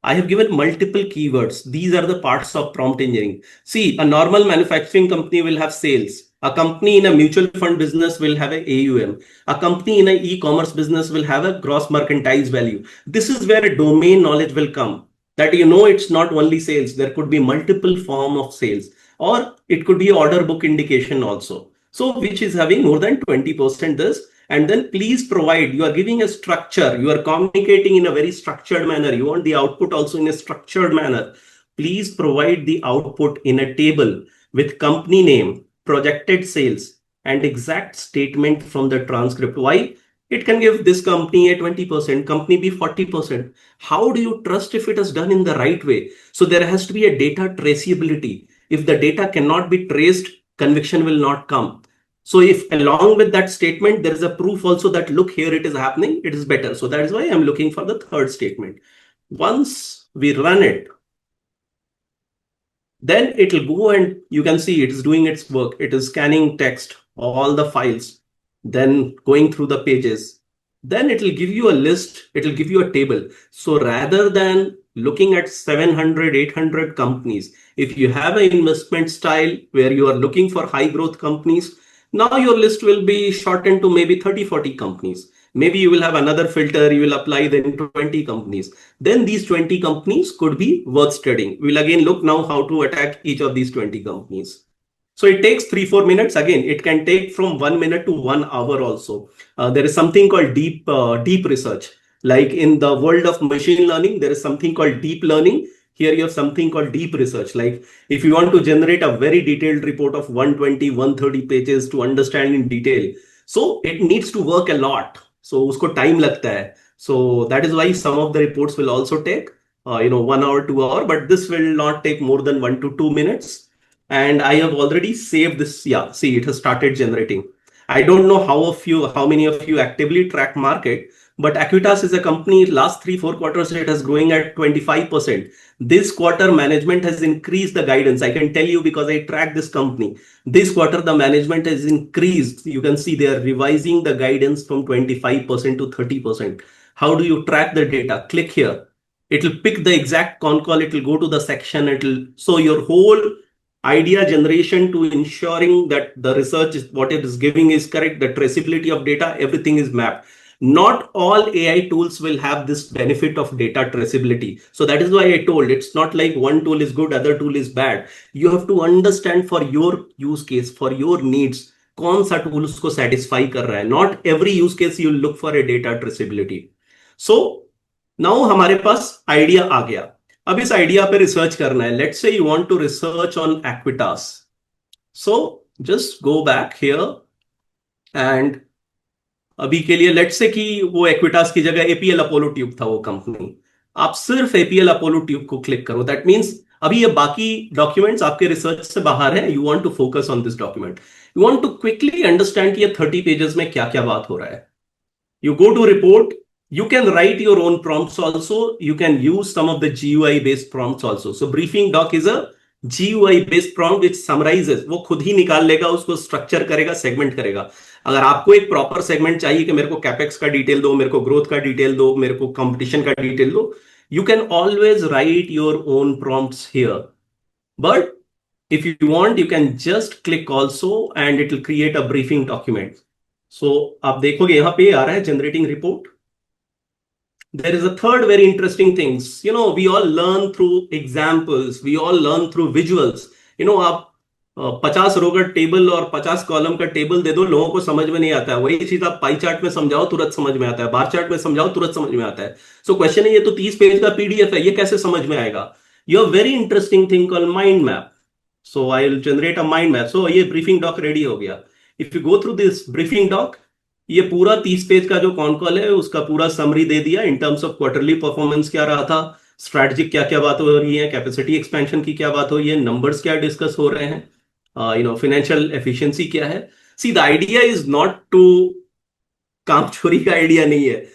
Speaker 3: I have given multiple keywords। These are the parts of prompt engineering। See, a normal manufacturing company will have sales, A company in a mutual fund business will have a AUM. A company in an e-commerce business will have a gross merchandise value. This is where domain knowledge will come. That it's not only sales. There could be multiple form of sales, or it could be order book indication also. So which is having more than 20% this. And then please provide, you are giving a structure, you are communicating in a very structured manner. You want the output also in a structured manner. Please provide the output in a table with company name, projected sales, and exact statement from the transcript. Why? It can give this company a 20%, company B 40%. How do you trust if it is done in the right way? So there has to be a data traceability. If the data cannot be traced, conviction will not come. So if along with that statement, there is a proof also that look here, it is happening, it is better. So that is why I'm looking for the third statement. Once we run it, then it will go and you can see it is doing its work. It is scanning text, all the files, then going through the pages. Then it will give you a list, it will give you a table. So rather than looking at 700, 800 companies, if you have an investment style where you are looking for high growth companies, now your list will be shortened to maybe 30, 40 companies. Maybe you will have another filter, you will apply then 20 companies. Then these 20 companies could be worth studying. We'll again look now how to attack each of these 20 companies. So it takes 3-4 minutes. Again, it can take from 1 minute to 1 hour also. There is something called deep research. Like in the world of machine learning, there is something called deep learning. Here you have something called deep research. Like if you want to generate a very detailed report of 120, 130 pages to understand in detail, so it needs to work a lot. So usko time lagta hai. So that is why some of the reports will also take 1 hour, 2 hour, but this will not take more than 1 to 2 minutes. And I have already saved this. Yeah, see, it has started generating. I don't know how many of you actively track market, but Acuitas is a company, last 3-4 quarters, it is growing at 25%. This quarter, management has increased the guidance. I can tell you because I track this company. This quarter, the management has increased. You can see they are revising the guidance from 25% to 30%. How do you track the data? Click here. It will pick the exact con call. It will go to the section. So your whole idea generation to ensuring that the research is what it is giving is correct, the traceability of data, everything is mapped. Not all AI tools will have this benefit of data traceability. So that is why I told it's not like one tool is good, other tool is bad. You have to understand for your use case, for your needs, कौन सा tool उसको satisfy कर रहा है. Not every use case you look for a data traceability. So now हमारे पास idea आ गया. अब इस आइडिया पे रिसर्च करना है. Let's say you want to research on Equitas. So just go back here and अभी के लिए लेट्स से कि वो एक्विटास की जगह एपीएल अपोलो ट्यूब था वो कंपनी. आप सिर्फ एपीएल अपोलो ट्यूब को क्लिक करो. दैट मींस अभी ये बाकी डॉक्यूमेंट्स आपके रिसर्च से बाहर हैं. You want to focus on this document. You want to quickly understand कि ये 30 पेजेस में क्या क्या बात हो रहा है. You go to report. You can write your own prompts also. You can use some of the GUI based prompts also. So briefing doc is a GUI based prompt which summarizes. वो खुद ही निकाल लेगा, उसको structure करेगा, segment करेगा. अगर आपको एक प्रॉपर सेगमेंट चाहिए कि मेरे को कैपेक्स का डिटेल दो, मेरे को ग्रोथ का डिटेल दो, मेरे को कंपटीशन का डिटेल दो, you can always write your own prompts here. But if you want, you can just click also and it will create a briefing document. So आप देखोगे यहाँ पे आ रहा है generating report. There is a third very interesting things. We all learn through examples. We all learn through visuals. आप 50 रो का table और 50 column का टेबल दे दो, लोगों को समझ में नहीं आता है. वही चीज आप पाई चार्ट में समझाओ, तुरंत समझ में आता है. बार चार्ट में समझाओ, तुरंत समझ में आता है. सो क्वेश्चन है, ये तो 30 पेज का पीडीएफ है, ये कैसे समझ में आएगा? You have very interesting thing called mind map. So I will generate a mind map. सो ये ब्रीफिंग डॉक रेडी हो गया. If you go through this briefing doc, ये पूरा 30 पेज का जो कॉन कॉल है उसका पूरा समरी दे दिया in terms of quarterly performance क्या रहा था, स्ट्रैटेजिक क्या क्या बात हो रही है, कैपेसिटी एक्सपेंशन की क्या बात हो रही है, नंबर्स क्या डिस्कस हो रहे हैं, फाइनेंशियल एफिशिएंसी क्या है. See the idea is not to, काम चोरी का आइडिया नहीं है.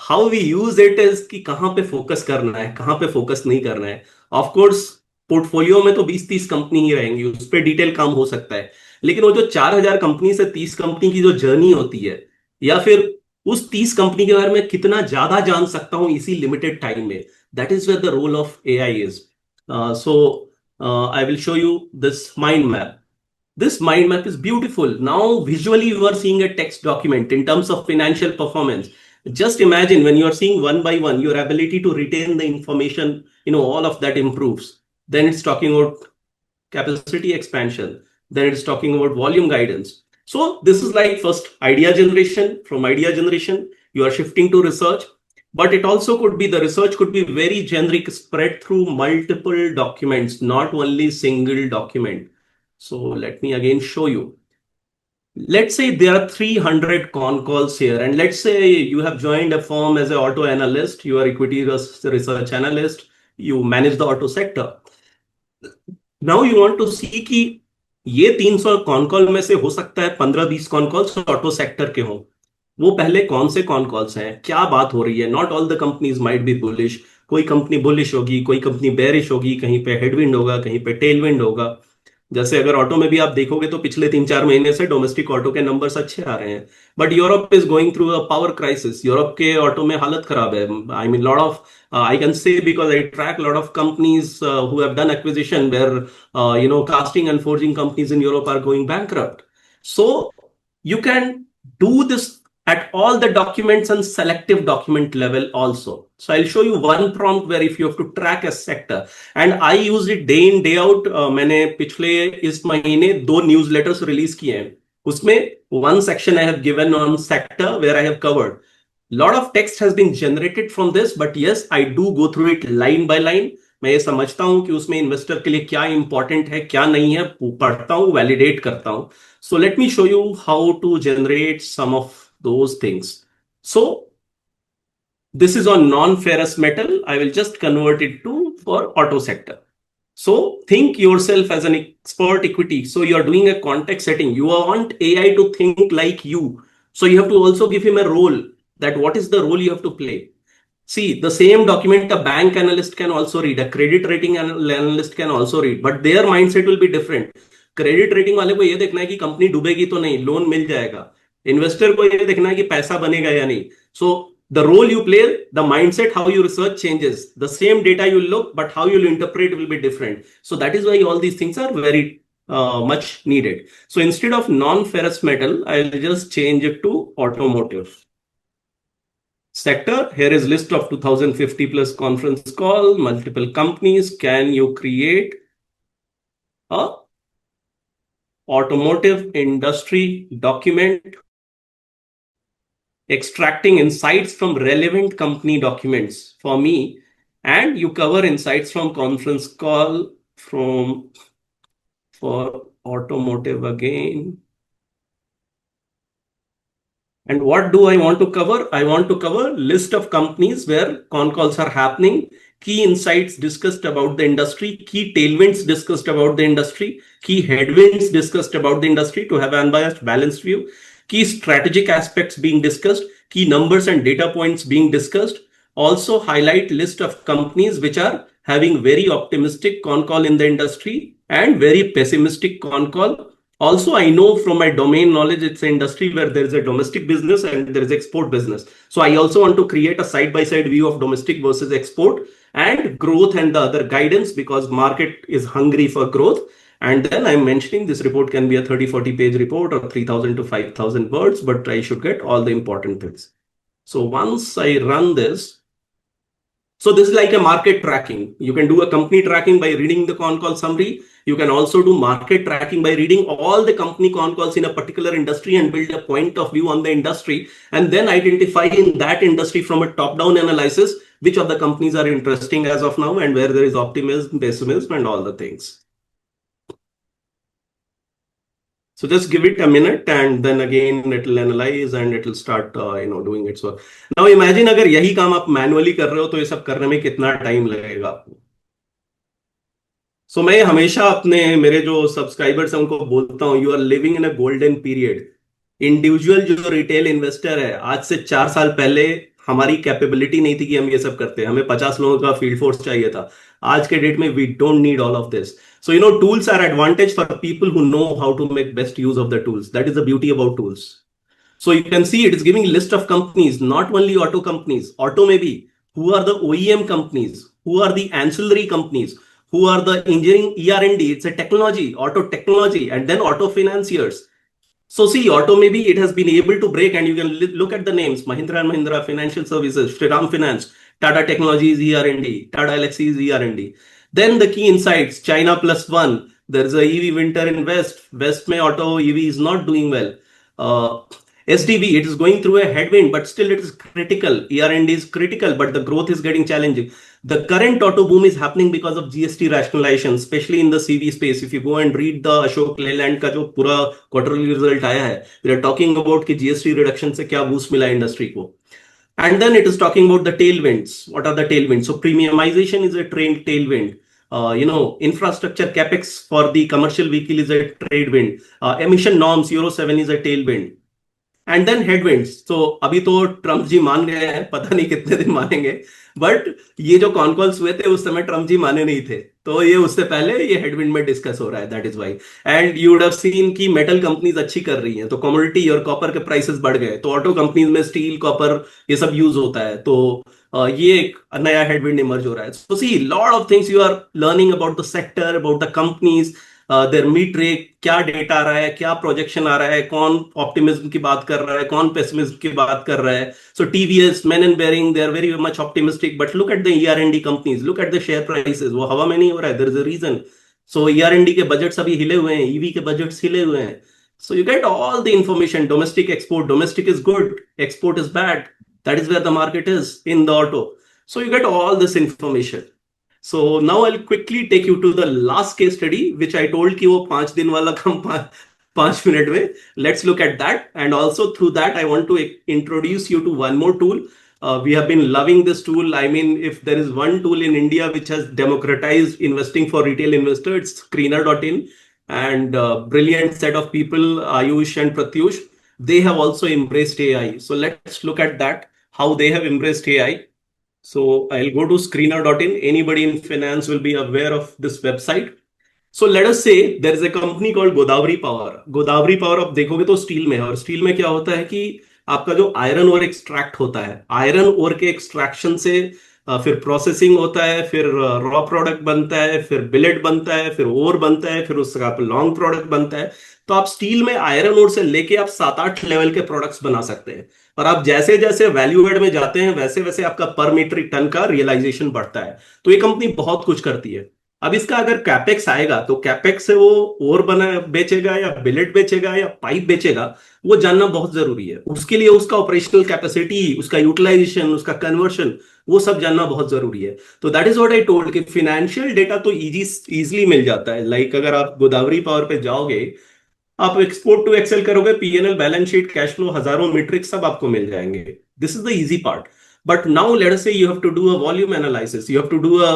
Speaker 3: How we use it is कि कहां पे फोकस करना है, कहां पे फोकस नहीं करना है. ऑफ कोर्स पोर्टफोलियो में तो 20-30 कंपनी ही रहेंगी, उस पर डिटेल काम हो सकता है. लेकिन वो जो 4000 कंपनी से 30 कंपनी की जो जर्नी होती है, या फिर उस 30 कंपनी के बारे में कितना ज्यादा जान सकता हूं इसी लिमिटेड टाइम में, that is where the role of AI is. So I will show you this mind map. This mind map is beautiful. Now, visually, you are seeing a text document in terms of financial performance. Just imagine when you are seeing one by one, your ability to retain the information, all of that improves. Then it's talking about capacity expansion. Then it's talking about volume guidance. So this is like first idea generation. From idea generation, you are shifting to research. But it also could be, the research could be very generic, spread through multiple documents, not only single document. So let me again show you. Let's say there are 300 con calls here, and let's say you have joined a firm as an auto analyst, you are equity research analyst, you manage the auto sector. Now you want to see कि ये 300 con call में से हो सकता है 15-20 con calls auto sector के हों। वो पहले कौन से कॉन कॉल्स हैं, क्या बात हो रही है। Not all the companies might be bullish, कोई कंपनी बुलिश होगी, कोई कंपनी बेरिश होगी, कहीं पे हेडविंड होगा, कहीं पे टेलविंड होगा। जैसे अगर ऑटो में भी आप देखोगे तो पिछले 3-4 महीने से डोमेस्टिक ऑटो के नंबर्स अच्छे आ रहे हैं, but Europe is going through a power crisis. Europe के ऑटो में हालत खराब है। I mean lot of I can say because I track a lot of companies who have done acquisition where casting and forging companies in Europe are going bankrupt. So you can do this at all the documents and selective document level also. So I'll show you one prompt where if you have to track a sector, and I use it day in day out. मैंने पिछले इस महीने 2 newsletters release किए हैं। उसमें one section I have given on sector where I have covered. Lot of text has been generated from this, but yes, I do go through it line by line. मैं ये समझता हूं कि उसमें investor के लिए क्या इंपॉर्टेंट है, क्या नहीं है, पढ़ता हूं, वैलिडेट करता हूं। So let me show you how to generate some of those things. So this is on non-ferrous metal. I will just convert it to for auto sector. So think yourself as an expert equity. So you are doing a context setting. You want AI to think like you. So you have to also give him a role. That what is the role you have to play. See, the same document a bank analyst can also read, a credit rating analyst can also read, but their mindset will be different. Credit rating वाले को ये देखना है कि company डूबेगी तो नहीं, loan मिल जाएगा। Investor को ये देखना है कि पैसा बनेगा या नहीं। सो the role you play, the mindset, how you research changes. The same data you look, but how you'll interpret will be different. So that is why all these things are very much needed. So instead of non-ferrous metal, I'll just change it to automotive. Sector, here is list of 2050 plus conference call, multiple companies. Can you create a automotive industry document extracting insights from relevant company documents for me, and you cover insights from conference call for automotive again. And what do I want to cover? I want to cover list of companies where con calls are happening, key insights discussed about the industry, key tailwinds discussed about the industry, key headwinds discussed about the industry to have an unbiased, balanced view, key strategic aspects being discussed, key numbers and data points being discussed. Also highlight list of companies which are having very optimistic con call in the industry and very pessimistic con call. Also, I know from my domain knowledge, it's an industry where there is a domestic business and there is export business. So I also want to create a side-by-side view of domestic versus export and growth and the other guidance, because market is hungry for growth. And then I'm mentioning this report can be a 30-40 page report or 3,000 to 5,000 words, but I should get all the important things. So once I run this, so this is like a market tracking. You can do a company tracking by reading the con call summary. You can also do market tracking by reading all the company con calls in a particular industry and build a point of view on the industry, and then identify in that industry from a top-down analysis which of the companies are interesting as of now and where there is optimism, pessimism, and all the things. So just give it a minute and then again it will analyze and it will start doing its work. Now imagine अगर यही काम आप manually कर रहे हो तो ये सब करने में कितना टाइम लगेगा आपको। So मैं हमेशा अपने मेरे जो सब्सक्राइबर्स हैं उनको बोलता हूँ, you are living in a golden period. Individual जो रिटेल इन्वेस्टर है, आज से 4 साल पहले हमारी कैपेबिलिटी नहीं थी कि हम ये सब करते, हमें 50 लोगों का फील्ड फोर्स चाहिए था। आज के डेट में we don't need all of this. So tools are advantage for people who know how to make best use of the tools. That is the beauty about tools. So you can see it is giving list of companies, not only auto companies, auto maybe, who are the OEM companies, who are the ancillary companies, who are the engineering ER&D. It's a technology, auto technology, and then auto financiers. So see, auto maybe it has been able to break, and you can look at the names: Mahindra and Mahindra Financial Services, Shriram Finance, Tata Technologies ER&D, Tata Elxsi is ER&D. Then the key insights: China plus one. There is a EV winter in West. West mein auto EV is not doing well. SDV, it is going through a headwind, but still it is critical. ER&D is critical, but the growth is getting challenging. The current auto boom is happening because of GST rationalization, especially in the CV space. If you go and read the Ashok Leyland का जो पूरा quarterly result आया है, we are talking about कि GST reduction से क्या boost मिला industry को. And then it is talking about the tailwinds. What are the tailwinds? So premiumization is a tailwind. Infrastructure capex for the commercial vehicle is a tailwind. Emission norms Euro 7 is a tailwind. And then headwinds. तो अभी तो Trump जी मान गए हैं, पता नहीं कितने दिन मानेंगे, बट ये जो कॉन कॉल्स हुए थे उस समय ट्रम्प जी माने नहीं थे, तो ये उससे पहले ये हेडविंड में डिस्कस हो रहा है. That is why. And you would have seen कि मेटल कंपनीज अच्छी कर रही हैं, तो कमोडिटी और कॉपर के प्राइसेस बढ़ गए, तो ऑटो कंपनीज में स्टील, कॉपर ये सब यूज होता है, तो ये एक नया हेडविंड इमर्ज हो रहा है. So see lot of things you are learning about the sector, about the companies, their meet rate, क्या डेटा आ रहा है, क्या प्रोजेक्शन आ रहा है, कौन ऑप्टिमिज्म की बात कर रहा है, कौन पेसिमिज्म की बात कर रहा है. So TVS, main and bearing, they are very much optimistic, but look at the ER&D companies, look at the share prices, वो हवा में नहीं हो रहा है. There is a reason. So ER&D के बजट्स अभी हिले हुए हैं, ईवी के बजट्स हिले हुए हैं. So you get all the information: domestic, export. Domestic is good, export is bad. That is where the market is in the auto. So you get all this information. So now I'll quickly take you to the last case study, which I told कि वो 5 दिन वाला काम 5 minute में. Let's look at that. And also through that, I want to introduce you to one more tool. We have been loving this tool. I mean, if there is one tool in India which has democratized investing for retail investors, it's Screener.in. And brilliant set of people, Ayush and Pratyush, they have also embraced AI. So let's look at that, how they have embraced AI. So I'll go to Screener.in. Anybody in finance will be aware of this website. So let us say there is a company called Godavari Power. Godavari Power आप देखोगे तो steel में है, और steel में क्या होता है कि आपका जो आयरन ओर एक्सट्रैक्ट होता है, आयरन ओर के एक्सट्रैक्शन से फिर प्रोसेसिंग होता है, फिर रॉ प्रोडक्ट बनता है, फिर बिलेट बनता है, फिर ओर बनता है, फिर उसका लॉन्ग प्रोडक्ट बनता है. तो आप स्टील में आयरन ओर से लेके आप 7-8 लेवल के प्रोडक्ट्स बना सकते हैं, और आप जैसे जैसे वैल्यू एड में जाते हैं वैसे वैसे आपका पर मीट्रिक टन का रियलाइजेशन बढ़ता है. तो ये कंपनी बहुत कुछ करती है. अब इसका अगर कैपेक्स आएगा तो कैपेक्स से वो ओर बना बेचेगा या बिलेट बेचेगा या पाइप बेचेगा, वो जानना बहुत जरूरी है. उसके लिए उसका ऑपरेशनल कैपेसिटी, उसका यूटिलाइजेशन, उसका कन्वर्शन, वो सब जानना बहुत जरूरी है. तो that is what I told कि फाइनेंशियल डेटा तो इजीली मिल जाता है. लाइक अगर आप गोदावरी पावर पे जाओगे, आप एक्सपोर्ट टू एक्सेल करोगे, PNL, balance sheet, cash flow, हजारों मीट्रिक्स सब आपको मिल जाएंगे. This is the easy part. But now let us say you have to do a volume analysis, you have to do a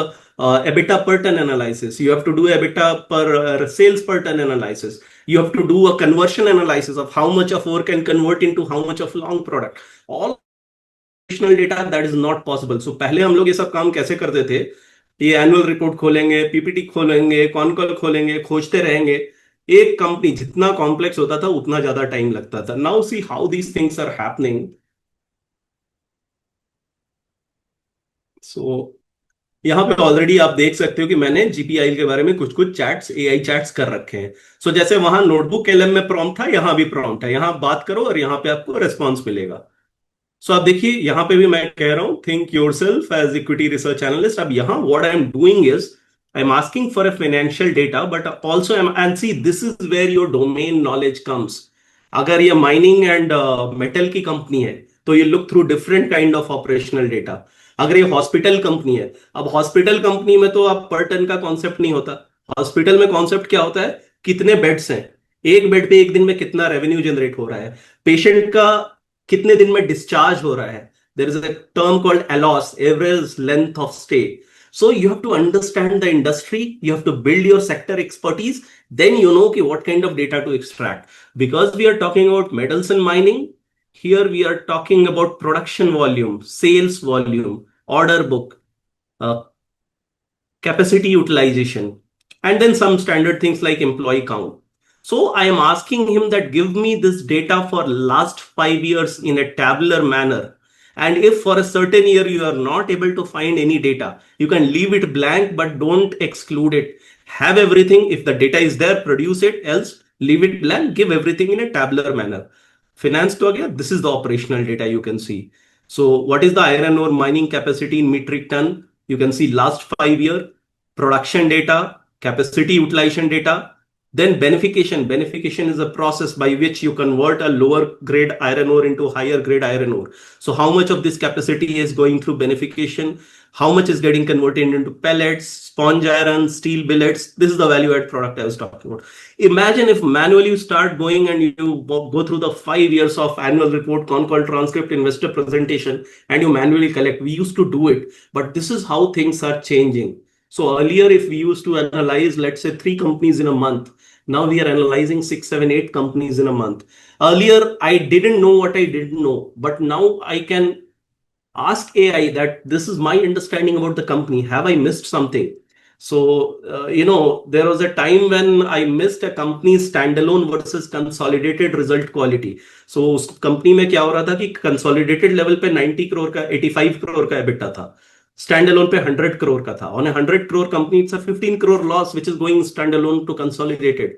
Speaker 3: EBITDA per ton analysis, you have to do EBITDA per sales per ton analysis, you have to do a conversion analysis of how much of ore can convert into how much of long product. All additional data, that is not possible. So पहले हम लोग ये सब काम कैसे करते थे? ये एनुअल रिपोर्ट खोलेंगे, पीपीटी खोलेंगे, कॉनकॉल खोलेंगे, खोजते रहेंगे. एक कंपनी जितना कॉम्प्लेक्स होता था उतना ज्यादा टाइम लगता था. Now see how these things are happening. So यहाँ पे ऑलरेडी आप देख सकते हो कि मैंने जीपीआई के बारे में कुछ कुछ चैट्स, एआई चैट्स कर रखे हैं. सो जैसे वहां नोटबुक एलएम में प्रॉम्प्ट था, यहाँ भी प्रॉम्प्ट है. यहाँ बात करो और यहाँ पे आपको रेस्पॉन्स मिलेगा. सो आप देखिए यहाँ पे भी मैं कह रहा हूं, think yourself as equity research analyst. अब यहाँ what I am doing is I am asking for a financial data, but also and see this is where your domain knowledge comes. अगर ये माइनिंग एंड मेटल की company है तो ये look through different kind of operational data. अगर ये hospital company है, अब हॉस्पिटल कंपनी में तो आप पर टन का कॉन्सेप्ट नहीं होता. हॉस्पिटल में कॉन्सेप्ट क्या होता है? कितने बेड्स हैं, एक बेड पे एक दिन में कितना रेवेन्यू जनरेट हो रहा है, पेशेंट का कितने दिन में डिस्चार्ज हो रहा है. There is a term called ALOS, average length of stay. So you have to understand the industry, you have to build your sector expertise, then you know what kind of data to extract. Because we are talking about metals and mining, here we are talking about production volume, sales volume, order book, capacity utilization, and then some standard things like employee count. So I am asking him that give me this data for last 5 years in a tabular manner, And if for a certain year you are not able to find any data, you can leave it blank, but don't exclude it. Have everything. If the data is there, produce it. Else, leave it blank. Give everything in a tabular manner. Finance to again, this is the operational data you can see. So what is the iron ore mining capacity in metric ton? You can see last 5 year production data, capacity utilization data, then beneficiation. Beneficiation is a process by which you convert a lower grade iron ore into higher grade iron ore. So how much of this capacity is going through beneficiation? How much is getting converted into pellets, sponge iron, steel billets? This is the value add product I was talking about. Imagine if manually you start going and you go through the 5 years of annual report, con call transcript, investor presentation, and you manually collect. We used to do it, but this is how things are changing. So earlier, if we used to analyze, let's say 3 companies in a month, now we are analyzing 6, 7, 8 companies in a month. Earlier, I didn't know what I didn't know, but now I can ask AI that this is my understanding about the company. Have I missed something? So, there was a time when I missed a company's standalone versus consolidated result quality. So, उस company में क्या हो रहा था कि consolidated level पे 90 करोड़ का 85 करोड़ का EBITDA था. Standalone पे 100 crore का था. On a 100 crore company, it's a 15 crore loss, which is going standalone to consolidated.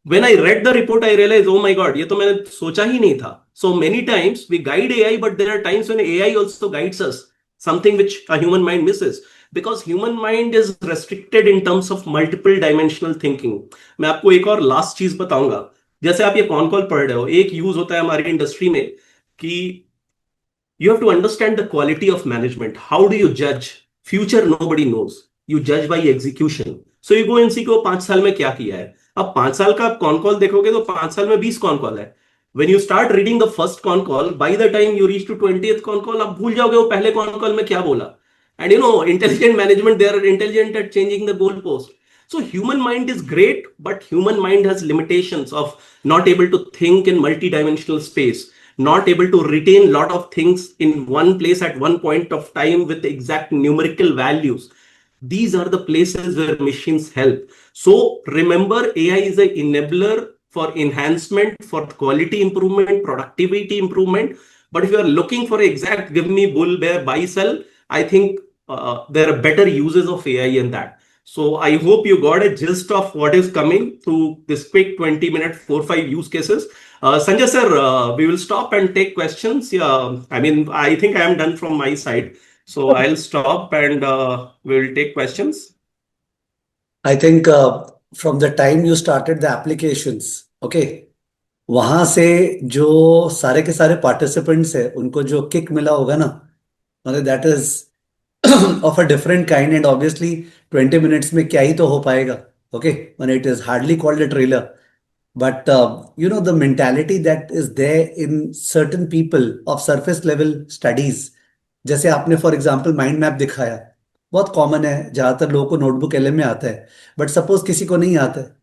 Speaker 3: When I read the report, I realized, oh my God, ये तो मैंने सोचा ही नहीं था. So many times we guide AI, but there are times when AI also guides us, something which a human mind misses. Because human mind is restricted in terms of multiple dimensional thinking. मैं आपको एक और last चीज बताऊंगा. जैसे आप ये con call पढ़ रहे हो, एक यूज होता है हमारी इंडस्ट्री में कि you have to understand the quality of management. How do you judge? Future nobody knows. You judge by execution. So you go and see कि वो 5 साल में क्या किया है. अब 5 साल का आप कॉन कॉल देखोगे तो 5 साल में 20 कॉन कॉल है. When you start reading the first con call, by the time you reach to 20th con call, आप भूल जाओगे वो पहले con call में क्या बोला. And intelligent management, they are intelligent at changing the goalpost. So human mind is great, but human mind has limitations of not able to think in multi-dimensional space, not able to retain a lot of things in one place at one point of time with exact numerical values. These are the places where machines help. So remember, AI is an enabler for enhancement, for quality improvement, productivity improvement. But if you are looking for exact, give me bull, bear, buy, sell, I think there are better uses of AI in that. So I hope you got a gist of what is coming through this quick 20-minute, 4-5 use cases. Sanjay sir, we will stop and take questions. Yeah, I think I am done from my side. So I'll stop and we'll take questions.
Speaker 2: I think from the time you started the applications, okay, वहां से जो सारे के सारे participants है उनको जो kick मिला होगा ना, मतलब that is of a different kind. And obviously 20 minutes में क्या ही तो हो पाएगा, ओके, मतलब it is hardly called a trailer. But the mentality that is there in certain people of surface level studies, जैसे आपने फॉर एग्जांपल माइंड मैप दिखाया, बहुत कॉमन है, ज्यादातर लोगों को नोटबुक एलएम में आता है. बट सपोज किसी को नहीं आता है,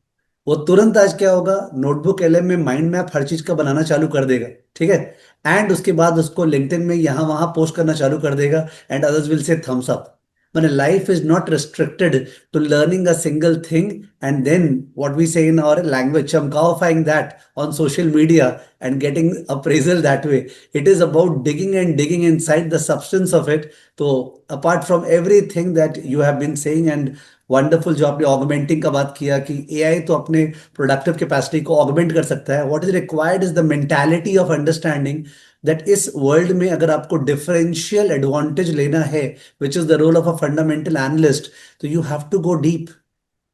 Speaker 2: वो तुरंत आज क्या होगा, नोटबुक एलएम में माइंड मैप हर चीज का बनाना चालू कर देगा, ठीक है. एंड उसके बाद उसको लिंक्डइन में यहाँ वहां पोस्ट करना चालू कर देगा. And others will say thumbs up. When life is not restricted to learning a single thing and then what we say in our language, chamkaifying that on social media and getting appraisal that way. It is about digging and digging inside the substance of it. So apart from everything that you have been saying, and wonderful जो आपने augmenting का बात किया कि AI तो अपने productive capacity को augment कर सकता है. What is required is the mentality of understanding that इस वर्ल्ड में अगर आपको डिफरेंशियल एडवांटेज लेना है, which is the role of a fundamental analyst, तो you have to go deep.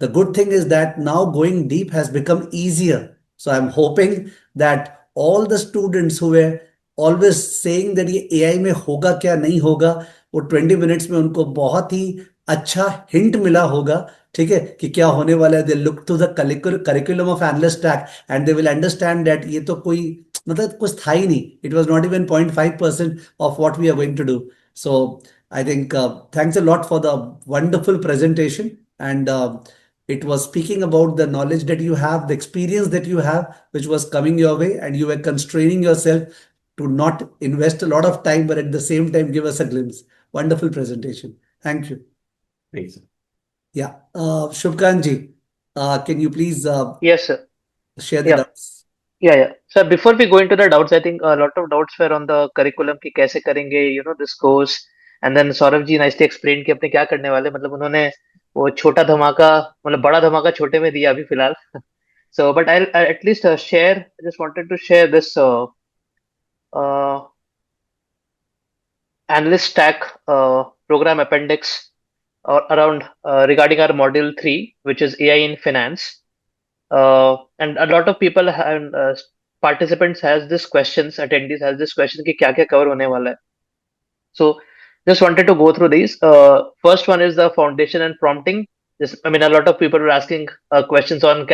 Speaker 2: The good thing is that now going deep has become easier. So I'm hoping that all the students who were always saying that ये AI में होगा क्या नहीं होगा, वो 20 minutes में उनको बहुत ही अच्छा हिंट मिला होगा, ठीक है, कि क्या होने वाला है. They look to the curriculum of analyst track and they will understand that ये तो कोई मतलब कुछ था ही नहीं. It was not even 0.5% of what we are going to do. So I think thanks a lot for the wonderful presentation. And it was speaking about the knowledge that you have, the experience that you have, which was coming your way, and you were constraining yourself to not invest a lot of time, but at the same time give us a glimpse. Wonderful presentation. Thank you.
Speaker 3: Thanks.
Speaker 2: Yeah. Shubhkan ji, can you please
Speaker 1: Yes, sir.
Speaker 2: share the
Speaker 1: Yeah.
Speaker 2: doubts?
Speaker 1: Yeah. Sir, before we go into the doubts, I think a lot of doubts were on the curriculum कि कैसे करेंगे, this course. And then Saurabh ji nicely explained कि अपने क्या करने वाले, मतलब उन्होंने वो छोटा धमाका, मतलब बड़ा धमाका छोटे में दिया अभी फिलहाल. So, but I'll at least share. I just wanted to share this uh, analyst stack program appendix around regarding our module 3, which is AI in finance. And a lot of people have participants has this questions, attendees has this question कि क्या क्या cover होने वाला है. So just wanted to go through these. First one is the foundation and prompting. This, I mean, a lot of people were asking questions on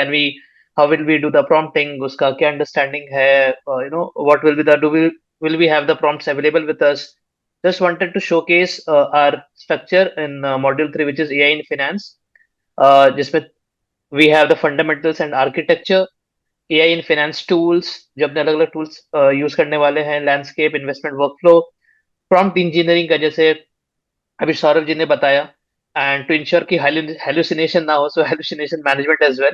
Speaker 1: how will we do the prompting? उसका क्या understanding है? What will be will we have the prompts available with us? Just wanted to showcase our structure in module 3, which is AI in finance. जिसमें we have the fundamentals and architecture, AI in finance tools, जो अपने अलग अलग tools use करने वाले हैं, landscape, investment workflow, prompt engineering का जैसे अभी सौरभ जी ने बताया, and to ensure कि hallucination ना हो, so hallucination management as well,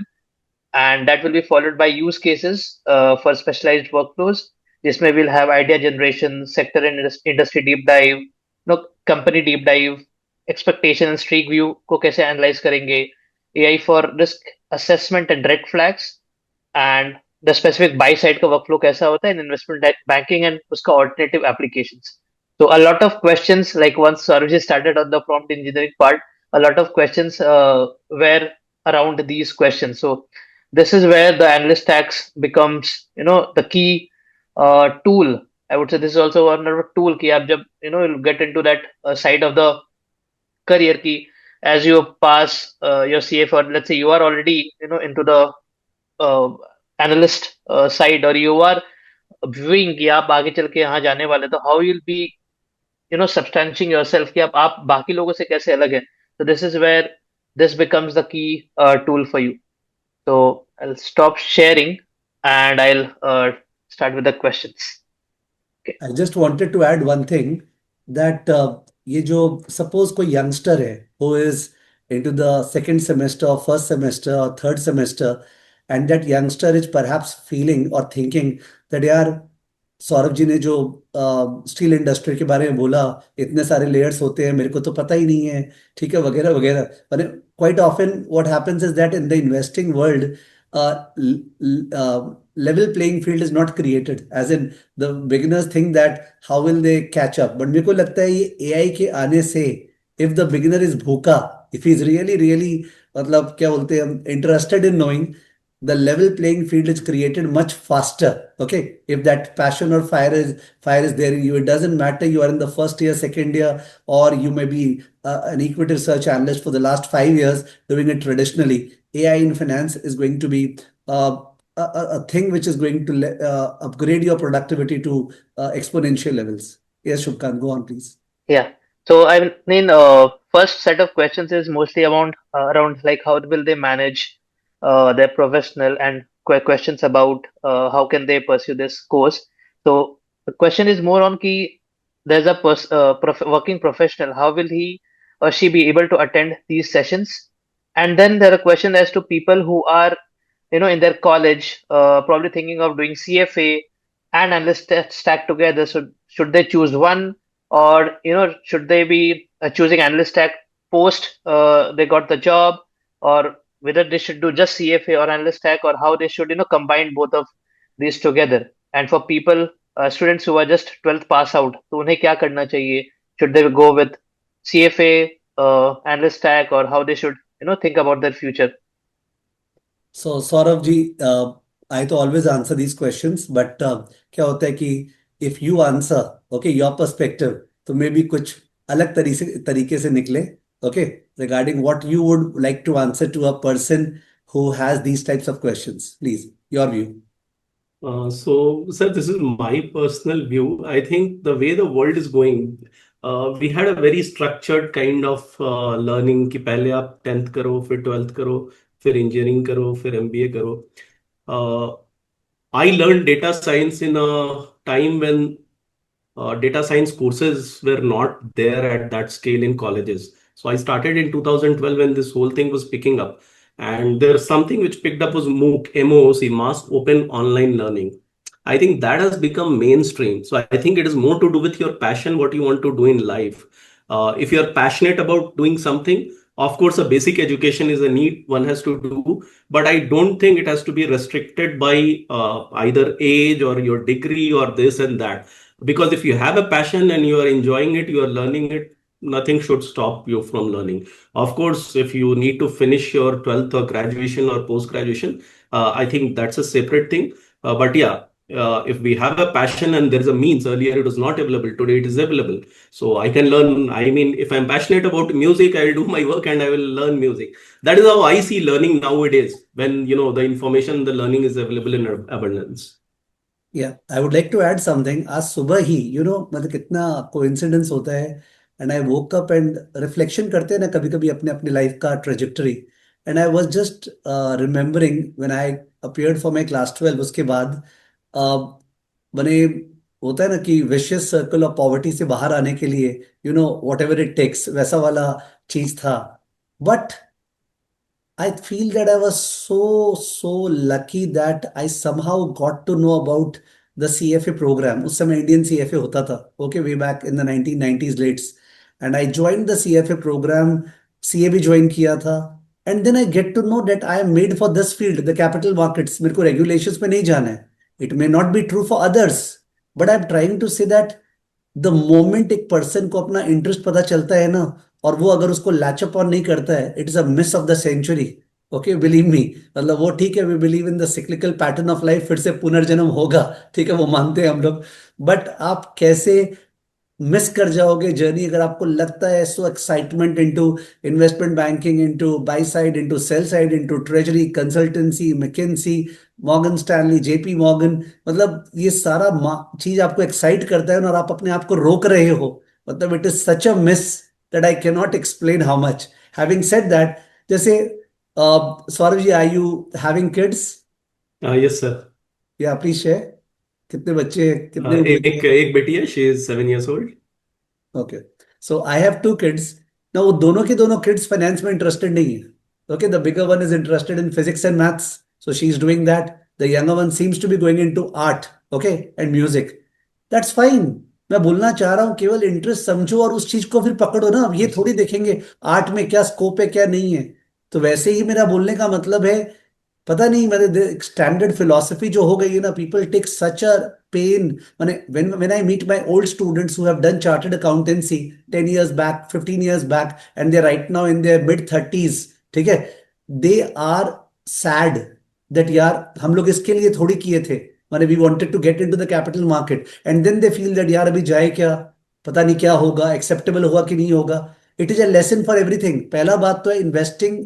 Speaker 1: and that will be followed by use cases for specialized workflows, जिसमें we'll have idea generation, sector and industry deep dive, company deep dive, expectation and streak view को कैसे analyze करेंगे, AI for risk assessment and red flags, and the specific buy side का workflow कैसा होता है in investment banking and उसका alternative applications. So a lot of questions, like once Saurabh started on the prompt engineering part, a lot of questions were around these questions. So this is where the analyst tax becomes, the key tool. I would say this is also one of a tool कि आप जब, you'll get into that side of the career key as you pass your CF, or let's say you are already, into the analyst side, or you are viewing कि आप आगे चल के यहाँ जाने वाले, तो how you'll be substantiating yourself कि आप बाकी लोगों से कैसे अलग हैं. So this is where this becomes the key tool for you. So I'll stop sharing and I'll start with the questions. Okay.
Speaker 2: I just wanted to add one thing that ये जो suppose कोई youngster है who is into the second semester or first semester or third semester, and that youngster is perhaps feeling or thinking that यार सौरभ जी ने जो steel industry के बारे में बोला, इतने सारे लेयर्स होते हैं, मेरे को तो पता ही नहीं है, ठीक है, वगैरह वगैरह. पर quite often what happens is that in the investing world level playing field is not created, as in the beginners think that how will they catch up. But मेरे को लगता है ये AI के आने से, if the beginner is भूखा, if he is really मतलब क्या बोलते हैं हम, interested in knowing, the level playing field is created much faster. Okay, if that passion or fire is there in you, it doesn't matter you are in the first year, second year, or you may be an equity research analyst for the last 5 years doing it traditionally. AI in finance is going to be a thing which is going to upgrade your productivity to exponential levels. Yes, Shubhkant, go on, please.
Speaker 1: Yeah. So I mean, first set of questions is mostly around like how will they manage their professional, and questions about how can they pursue this course. So the question is more on key. There's a working professional. How will he or she be able to attend these sessions? And then there are questions as to people who are, in their college, probably thinking of doing CFA and analyst stack together. So should they choose one, or should they be choosing analyst stack post they got the job, or whether they should do just CFA or analyst stack, or how they should combine both of these together. And for people, students who are just 12th pass out, तो उन्हें क्या करना चाहिए? Should they go with CFA, analyst stack, or how they should think about their future?
Speaker 2: So Saurabh ji, I to always answer these questions, but क्या होता है कि if you answer, okay, your perspective, तो maybe कुछ अलग तरीके से निकले, okay, regarding what you would like to answer to a person who has these types of questions. Please, your view.
Speaker 3: So, sir, this is my personal view. I think the way the world is going, we had a very structured kind of learning कि पहले आप 10th करो, फिर 12th करो, फिर engineering करो, फिर MBA करो. I learned data science in a time when data science courses were not there at that scale in colleges. So I started in 2012 when this whole thing was picking up. And there's something which picked up was MOOC, MOOC, Mass Open Online Learning. I think that has become mainstream. So I think it is more to do with your passion, what you want to do in life. If you're passionate about doing something, of course, a basic education is a need one has to do, but I don't think it has to be restricted by either age or your degree or this and that. Because if you have a passion and you are enjoying it, you are learning it, nothing should stop you from learning. Of course, if you need to finish your 12th or graduation or post graduation, I think that's a separate thing. But yeah, if we have a passion and there is a means, earlier it was not available, today it is available. So I can learn. I mean, if I'm passionate about music, I will do my work and I will learn music. That is how I see learning nowadays, when the information, the learning is available in abundance.
Speaker 2: या I would like to add something. आज सुबह ही मतलब कितना coincidence होता है. And I woke up and reflection करते हैं ना कभी कभी अपने अपने लाइफ का trajectory. And I was just remembering when I appeared for my class 12. उसके बाद मैंने, होता है ना कि विशियस सर्कल ऑफ पॉवर्टी से बाहर आने के लिए व्हाट एवर इट टेक्स, वैसा वाला चीज था. But I feel that I was so lucky that I somehow got to know about the CFA program. उस समय इंडियन CFA होता था, okay, way back in the 1990s lates. And I joined the CFA program, CA भी join किया था. And then I get to know that I am made for this field, the capital markets. मेरे को regulations में नहीं जाना है. It may not be true for others, but I'm trying to say that the moment एक person को अपना interest पता चलता है ना, और वो अगर उसको लैच अप ऑन नहीं करता है, it is a miss of the century. Okay, believe me. मतलब वो ठीक है, we believe in the cyclical pattern of life, फिर से पुनर्जन्म होगा, ठीक है, वो मानते हैं हम लोग. बट आप कैसे मिस कर जाओगे जर्नी अगर आपको लगता है so excitement into investment banking, into buy side, into sell side, into treasury, consultancy, McKinsey, Morgan Stanley, JP Morgan. मतलब ये सारा चीज आपको एक्साइट करता है और आप अपने आप को रोक रहे हो. मतलब it is such a miss that I cannot explain how much. Having said that, जैसे Saurav ji, are you having kids?
Speaker 3: Yes, sir.
Speaker 2: Yeah, please share. कितने बच्चे हैं, कितने
Speaker 3: एक बेटी है, she is 7 years old.
Speaker 2: Okay, so I have 2 kids. Now वो दोनों के दोनों kids finance में interested नहीं है. Okay, the bigger one is interested in physics and maths, so she is doing that. The younger one seems to be going into art, okay, and music. That's fine. मैं बोलना चाह रहा हूं केवल interest समझो और उस चीज को फिर पकड़ो ना. अब ये थोड़ी देखेंगे आर्ट में क्या स्कोप है क्या नहीं है. तो वैसे ही मेरा बोलने का मतलब है, पता नहीं मेरे स्टैंडर्ड फिलॉसफी जो हो गई है ना, people take such a pain. माने when I meet my old students who have done chartered accountancy 10 years back, 15 years back, and they're right now in their mid 30s, ठीक है, दे आर सैड दैट यार हम लोग इसके लिए थोड़ी किए थे. माने we wanted to get into the capital market and then they feel that यार अभी जाए क्या, पता नहीं क्या होगा, एक्सेप्टेबल होगा कि नहीं होगा. It is a lesson for everything. पहला बात तो है इन्वेस्टिंग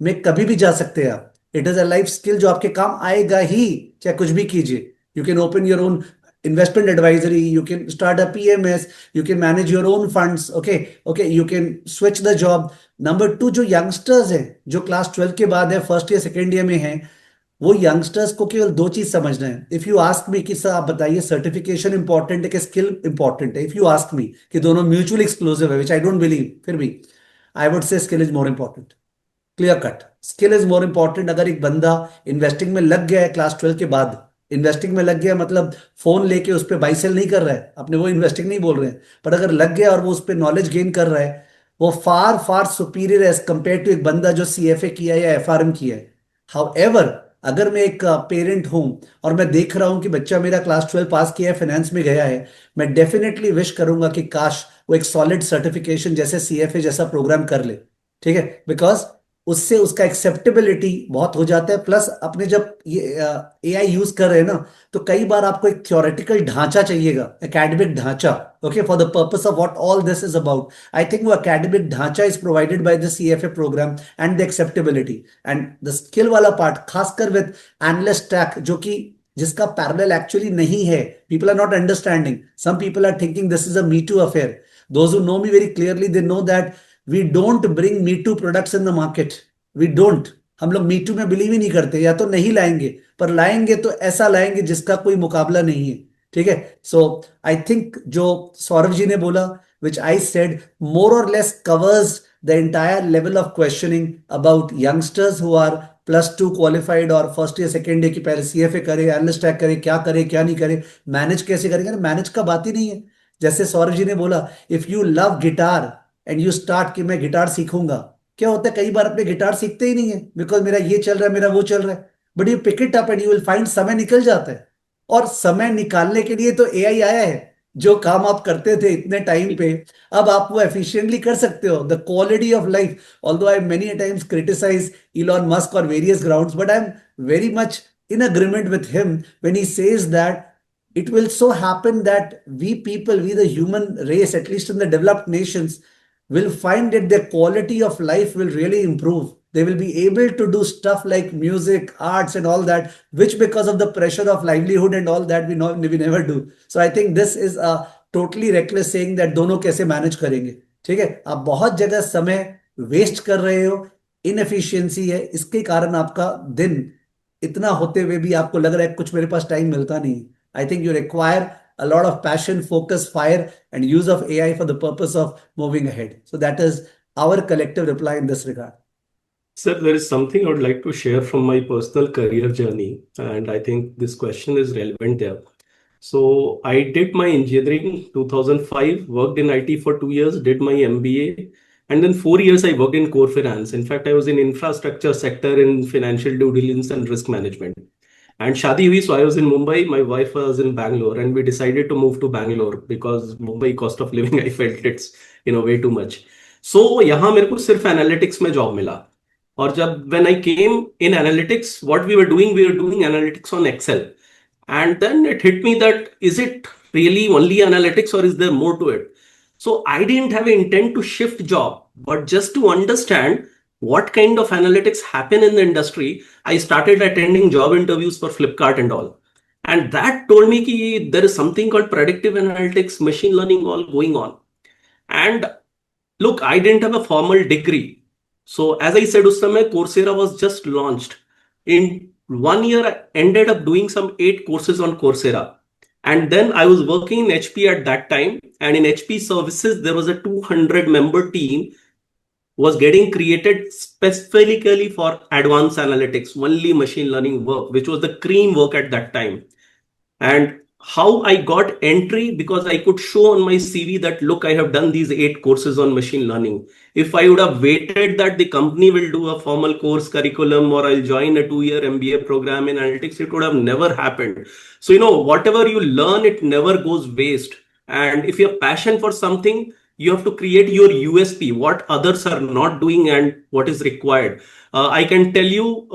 Speaker 2: में कभी भी जा सकते हैं आप. It is a life skill जो आपके काम आएगा ही, चाहे कुछ भी कीजिए. You can open your own investment advisory, you can start a PMS, you can manage your own funds, okay, you can switch the job. Number 2, जो youngsters हैं जो क्लास 12 के बाद है, फर्स्ट ईयर सेकेंड ईयर में हैं, वो youngsters को केवल 2 चीज समझना है. इफ यू आस्क मी कि सर आप बताइए सर्टिफिकेशन इंपॉर्टेंट है कि स्किल इंपॉर्टेंट है, इफ यू आस्क मी कि दोनों म्यूचुअली एक्सक्लूसिव है, विच आई डोंट बिलीव, फिर भी I would say skill is more important. Clear cut, skill is more important. अगर एक बंदा इन्वेस्टिंग में लग गया है क्लास 12 के बाद, इन्वेस्टिंग में लग गया मतलब फोन लेके उस पर बाई सेल नहीं कर रहा है, अपने वो इन्वेस्टिंग नहीं बोल रहे हैं, पर अगर लग गया और वो उस पर नॉलेज गेन कर रहा है, वो far far superior edge compared to एक बंदा जो CFA किया है या FRM किया है. हाउएवर, अगर मैं एक पेरेंट हूं और मैं देख रहा हूं कि बच्चा मेरा क्लास 12 पास किया है, फाइनेंस में गया है, मैं डेफिनेटली विश करूंगा कि काश वो एक सॉलिड सर्टिफिकेशन जैसे CFA जैसा प्रोग्राम कर ले. ठीक है, बिकॉज उससे उसका एक्सेप्टेबिलिटी बहुत हो जाता है. प्लस अपने जब ये AI यूज कर रहे हैं ना, तो कई बार आपको एक थ्योरेटिकल ढांचा चाहिएगा, एकेडमिक ढांचा, okay, for the purpose of what all this is about. I think वो एकेडमिक ढांचा is provided by the CFA programme and the acceptability and the skill वाला पार्ट, खासकर विद एनालिस्ट ट्रैक, जो कि जिसका पैरेलल एक्चुअली नहीं है. People are not understanding. Some people are thinking this is a me too affair. Those who know me very clearly, they know that we don't bring me too products in the market. We don't. हम लोग me too में believe ही नहीं करते. या तो नहीं लाएंगे, पर लाएंगे तो ऐसा लाएंगे जिसका कोई मुकाबला नहीं है. ठीक है, सो आई थिंक जो सौरभ जी ने बोला, which I said, more or less covers the entire level of questioning about youngsters who are +2 qualified और फर्स्ट ईयर सेकेंड ईयर की पहले CFA करे, एनालिस्ट टैग करे, क्या नहीं करे, मैनेज कैसे करेंगे? मैनेज का बात ही नहीं है। जैसे सौरभ जी ने बोला, if you love guitar and you start कि मैं गिटार सीखूंगा, क्या होता है कई बार अपने गिटार सीखते ही नहीं है, बिकॉज मेरा ये चल रहा है, मेरा वो चल रहा है। But you pick it up and you will find समय निकल जाता है। और समय निकालने के लिए तो AI आया है। जो काम आप करते थे इतने टाइम पे, अब आप वो एफिशिएंटली कर सकते हो। The quality of life, although I many times criticise Elon Musk on various grounds, but I'm very much in agreement with him when he says that it will so happen that we people, we the human race, at least in the developed nations, will find that their quality of life will really improve. They will be able to do stuff like music, arts, and all that, which because of the pressure of livelihood and all that, we never do. So I think this is a totally reckless saying that दोनों कैसे manage करेंगे। ठीक है, आप बहुत जगह समय waste कर रहे हो, इनएफिशिएंसी है, इसके कारण आपका दिन इतना होते हुए भी आपको लग रहा है कुछ मेरे पास टाइम मिलता नहीं। I think you require a lot of passion, focus, fire, and use of AI for the purpose of moving ahead. So that is our collective reply in this regard.
Speaker 3: Sir, there is something I would like to share from my personal career journey, and I think this question is relevant there. So I did my engineering 2005, worked in IT for 2 years, did my MBA, and then 4 years I worked in core finance. In fact, I was in infrastructure sector in financial due diligence and risk management. And Shadi hui, so I was in Mumbai, my wife was in Bangalore, and we decided to move to Bangalore because Mumbai cost of living, I felt it's, way too much. So यहाँ मेरे को सिर्फ analytics में job मिला. और जब when I came in analytics, what we were doing analytics on Excel. And then it hit me that is it really only analytics or is there more to it? So I didn't have an intent to shift job, but just to understand what kind of analytics happen in the industry, I started attending job interviews for Flipkart and all. And that told me that there is something called predictive analytics, machine learning all going on. And look, I didn't have a formal degree. So as I said, us samay Coursera was just launched. In 1 year, I ended up doing some 8 courses on Coursera. And then I was working in HP at that time. And in HP services, there was a 200-member team was getting created specifically for advanced analytics, only machine learning work, which was the cream work at that time. And how I got entry, because I could show on my CV that, look, I have done these 8 courses on machine learning. If I would have waited that the company will do a formal course curriculum or I'll join a 2-year MBA program in analytics, it would have never happened. So, whatever you learn, it never goes waste. And if you have passion for something, you have to create your USP, what others are not doing and what is required. I can tell you,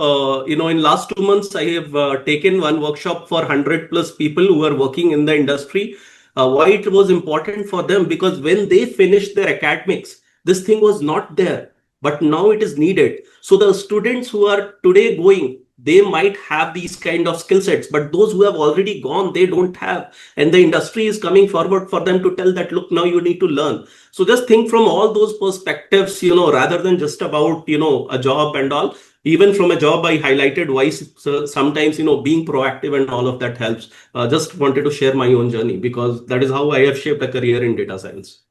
Speaker 3: in last 2 months, I have taken one workshop for 100 plus people who are working in the industry. Why it was important for them? Because when they finished their academics, this thing was not there, but now it is needed. So the students who are today going, they might have these kind of skill sets, but those who have already gone, they don't have. And the industry is coming forward for them to tell that, look, now you need to learn. So just think from all those perspectives, rather than just about, a job and all. Even from a job, I highlighted why sometimes, being proactive and all of that helps. Just wanted to share my own journey because that is how I have shaped a career in data science.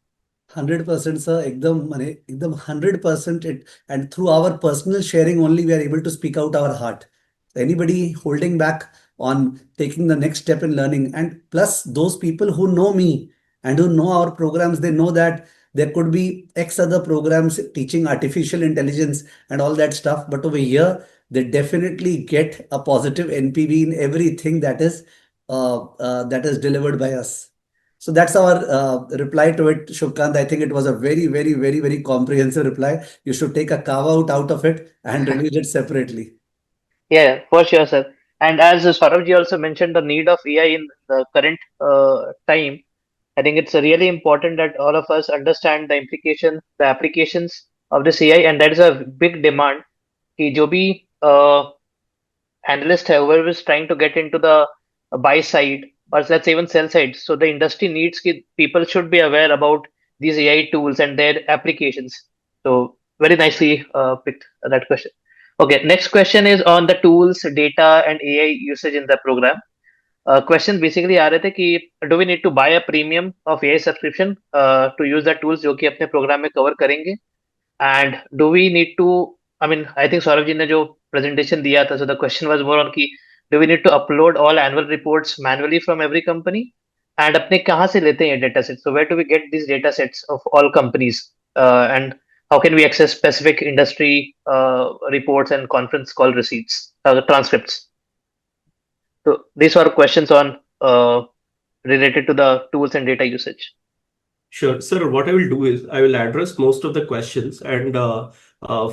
Speaker 2: 100% sir, एकदम माने एकदम 100% it, and through our personal sharing only we are able to speak out our heart. Anybody holding back on taking the next step in learning, and plus those people who know me and who know our programs, they know that there could be X other programs teaching artificial intelligence and all that stuff, but over here they definitely get a positive NPV in everything that is delivered by us. So that's our reply to it, Shubkant. I think it was a very, very, very, very comprehensive reply. You should take a carve out of it and release it separately.
Speaker 1: Yeah, for sure, sir. And as Saurabh also mentioned, the need of AI in the current time, I think it's really important that all of us understand the implication, the applications of this AI, and that is a big demand. कि जो भी analyst है, whoever is trying to get into the buy side or let's say even sell side, so the industry needs कि people should be aware about these AI tools and their applications. So very nicely picked that question. Okay, next question is on the tools, data, and AI usage in the program. Question basically आ रहे थे कि do we need to buy a premium of AI subscription to use the tools जो कि अपने program में cover करेंगे, and do we need to I mean, I think Saurav ji ने जो presentation दिया था, so the question was more on कि do we need to upload all annual reports manually from every company? And अपने कहाँ से लेते हैं ये data sets? So where do we get these data sets of all companies? And how can we access specific industry reports and conference call receipts, transcripts? So these were questions on related to the tools and data usage.
Speaker 3: Sure, sir. What I will do is I will address most of the questions, and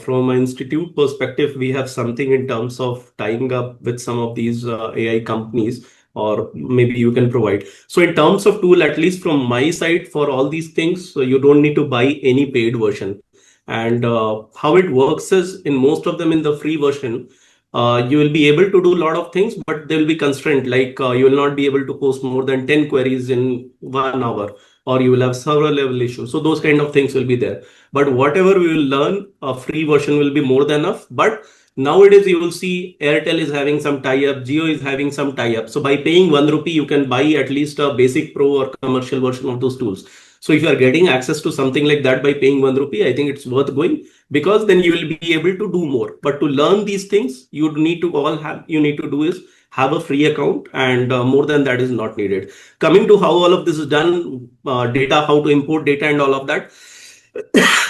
Speaker 3: from an institute perspective, we have something in terms of tying up with some of these AI companies, or maybe you can provide. So, in terms of tool, at least from my side, for all these things, so you don't need to buy any paid version. And how it works is in most of them in the free version, you will be able to do a lot of things, but there will be constraint like you will not be able to post more than 10 queries in 1 hour, or you will have server level issues. So those kind of things will be there. But whatever we will learn, a free version will be more than enough. But nowadays you will see Airtel is having some tie-up, Jio is having some tie-up. So by paying 1 rupee, you can buy at least a basic pro or commercial version of those tools. So if you are getting access to something like that by paying 1 rupee, I think it's worth going, because then you will be able to do more. But to learn these things, you need to do is have a free account, and more than that is not needed. Coming to how all of this is done, data, how to import data and all of that.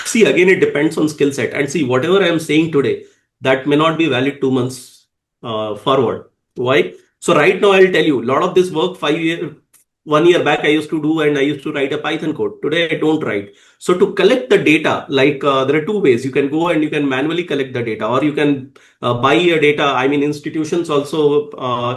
Speaker 3: See, again, it depends on skill set. And see, whatever I am saying today, that may not be valid 2 months forward. Why? So right now, I'll tell you, a lot of this work 1 year back I used to do, and I used to write a Python code. Today, I don't write. So to collect the data, like there are two ways. You can go and you can manually collect the data, or you can buy a data. I mean, institutions also,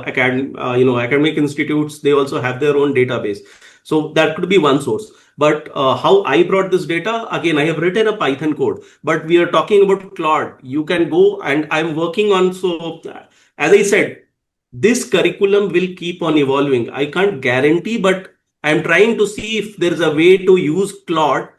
Speaker 3: academic institutes, they also have their own database. So that could be one source. But how I brought this data, again, I have written a Python code, but we are talking about Claude. You can go, and I'm working on, so as I said, this curriculum will keep on evolving. I can't guarantee, but I'm trying to see if there's a way to use Claude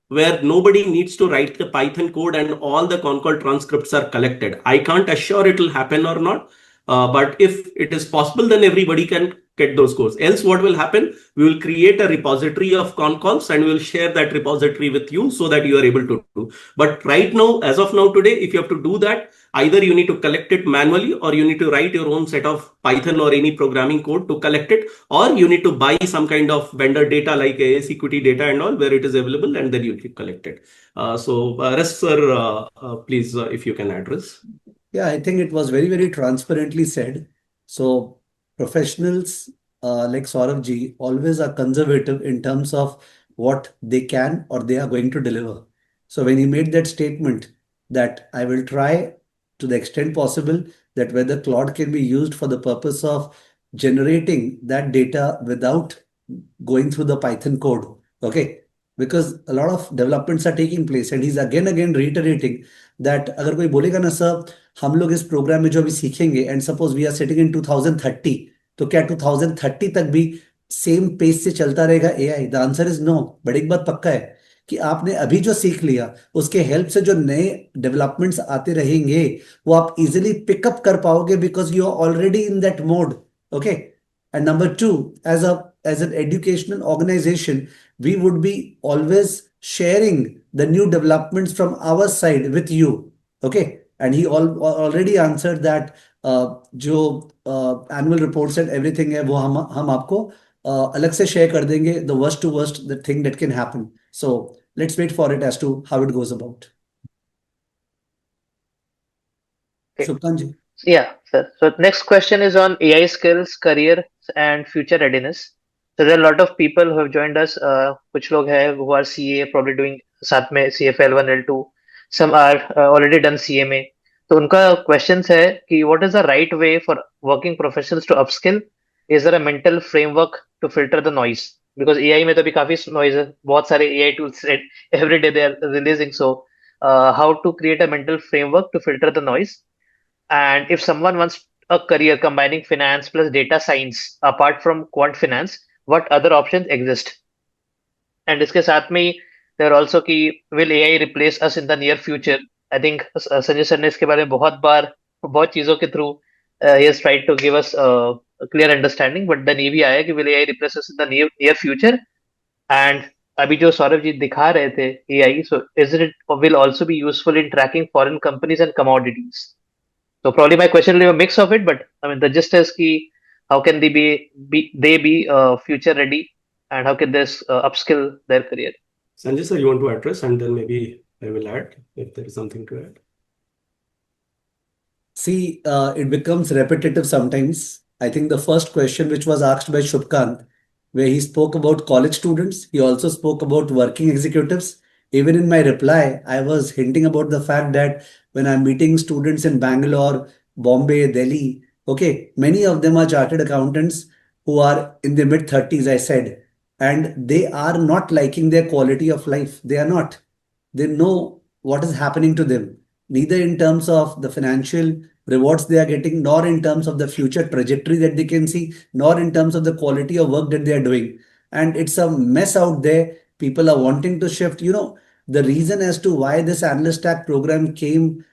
Speaker 3: where nobody needs to write the Python code and all the Concall transcripts are collected. I can't assure it will happen or not, but if it is possible, then everybody can get those codes. Else, what will happen? We will create a repository of Concalls and we will share that repository with you so that you are able to do. But right now, as of now today, if you have to do that, either you need to collect it manually, or you need to write your own set of Python or any programming code to collect it, or you need to buy some kind of vendor data like AS equity data and all, where it is available, and then you can collect it. Rest, sir, please, if you can address.
Speaker 2: Yeah, I think it was very, very transparently said. So professionals like Saurav ji always are conservative in terms of what they can or they are going to deliver. So when he made that statement that I will try to the extent possible that whether Claude can be used for the purpose of generating that data without going through the Python code, okay? Because a lot of developments are taking place and he's again reiterating that अगर कोई बोलेगा ना sir हम लोग इस programme में जो अभी सीखेंगे and suppose we are setting in 2030, तो क्या 2030 तक भी सेम पेस से चलता रहेगा AI? The answer is no. But एक बात पक्का है कि आपने अभी जो सीख लिया उसके हेल्प से जो नए डेवलपमेंट्स आते रहेंगे वो आप इजिली पिकअप कर पाओगे because you are already in that mode, okay? And number two, as an educational organization, we would be always sharing the new developments from our side with you, okay? And he already answered that जो annual reports and everything है वो हम आपको अलग से share कर देंगे, the worst to worst the thing that can happen. So let's wait for it as to how it goes about.
Speaker 1: Okay.
Speaker 2: Shubham ji.
Speaker 1: Yeah, sir. So next question is on AI skills, career, and future readiness. So there are a lot of people who have joined us. कुछ लोग हैं who are CA, probably doing साथ में CFA L1, L2. Some are already done CMA. तो उनका questions है कि what is the right way for working professionals to upskill? Is there a mental framework to filter the noise? Because AI में तो अभी काफी noise है. बहुत सारे AI tools every day they are releasing. So how to create a mental framework to filter the noise? And if someone wants a career combining finance plus data science apart from quant finance, what other options exist? And इसके साथ में ही there are also कि will AI replace us in the near future? I think Sanjay sir ने इसके बारे में बहुत चीजों के through he has tried to give us a clear understanding, but then ये भी आया कि will AI replace us in the near future? And अभी जो सौरभ जी दिखा रहे थे AI, so is it will also be useful in tracking foreign companies and commodities? So probably my question will be a mix of it, but I mean the gist is key. How can they be future ready, and how can this upskill their career?
Speaker 3: Sanjay sir, you want to address, and then maybe I will add if there is something to add.
Speaker 2: See, it becomes repetitive sometimes. I think the first question, which was asked by Shubkant, where he spoke about college students, he also spoke about working executives. Even in my reply, I was hinting about the fact that when I'm meeting students in Bangalore, Bombay, Delhi, okay, many of them are chartered accountants who are in their mid 30s, I said, and they are not liking their quality of life. They are not. They know what is happening to them, neither in terms of the financial rewards they are getting, nor in terms of the future trajectory that they can see, nor in terms of the quality of work that they are doing. And it's a mess out there. People are wanting to shift. The reason as to why this analyst tag program came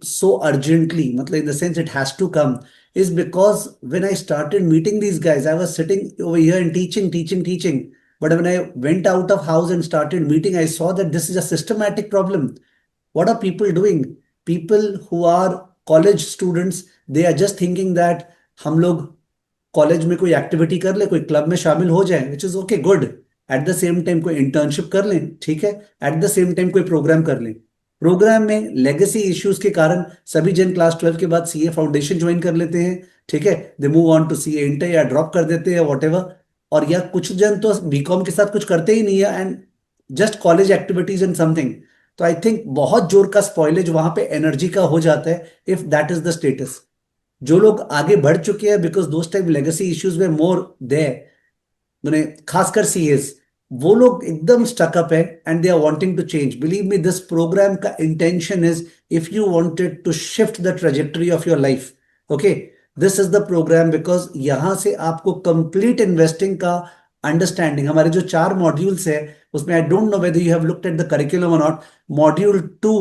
Speaker 2: so urgently, matlab in the sense it has to come, is because when I started meeting these guys, I was sitting over here and teaching, teaching, teaching. But when I went out of house and started meeting, I saw that this is a systematic problem. What are people doing? People who are college students, they are just thinking that हम लोग college में कोई activity कर ले, कोई club में शामिल हो जाए, which is okay, good. At the same time कोई इंटर्नशिप कर लें, ठीक है. एट द सेम टाइम कोई प्रोग्राम कर लें. प्रोग्राम में लेगेसी इश्यूज के कारण सभी जन क्लास 12 के बाद सीए फाउंडेशन ज्वाइन कर लेते हैं, ठीक है. They move on to CA inter या ड्रॉप कर देते हैं, वॉट एवर. और या कुछ जन तो बीकॉम के साथ कुछ करते ही नहीं है, and just college activities and something. तो आई थिंक बहुत जोर का स्पॉइलेज वहां पे एनर्जी का हो जाता है if that is the status. जो लोग आगे बढ़ चुके हैं, because those time legacy issues में मोर देयर, मैंने खासकर सीएस, वो लोग एकदम स्टकअप है and they are wanting to change. Believe me, this program का intention is if you wanted to shift the trajectory of your life, okay, this is the program. Because यहां से आपको कंप्लीट इन्वेस्टिंग का understanding, हमारे जो 4 modules है उसमें, I don't know whether you have looked at the curriculum और not, module 2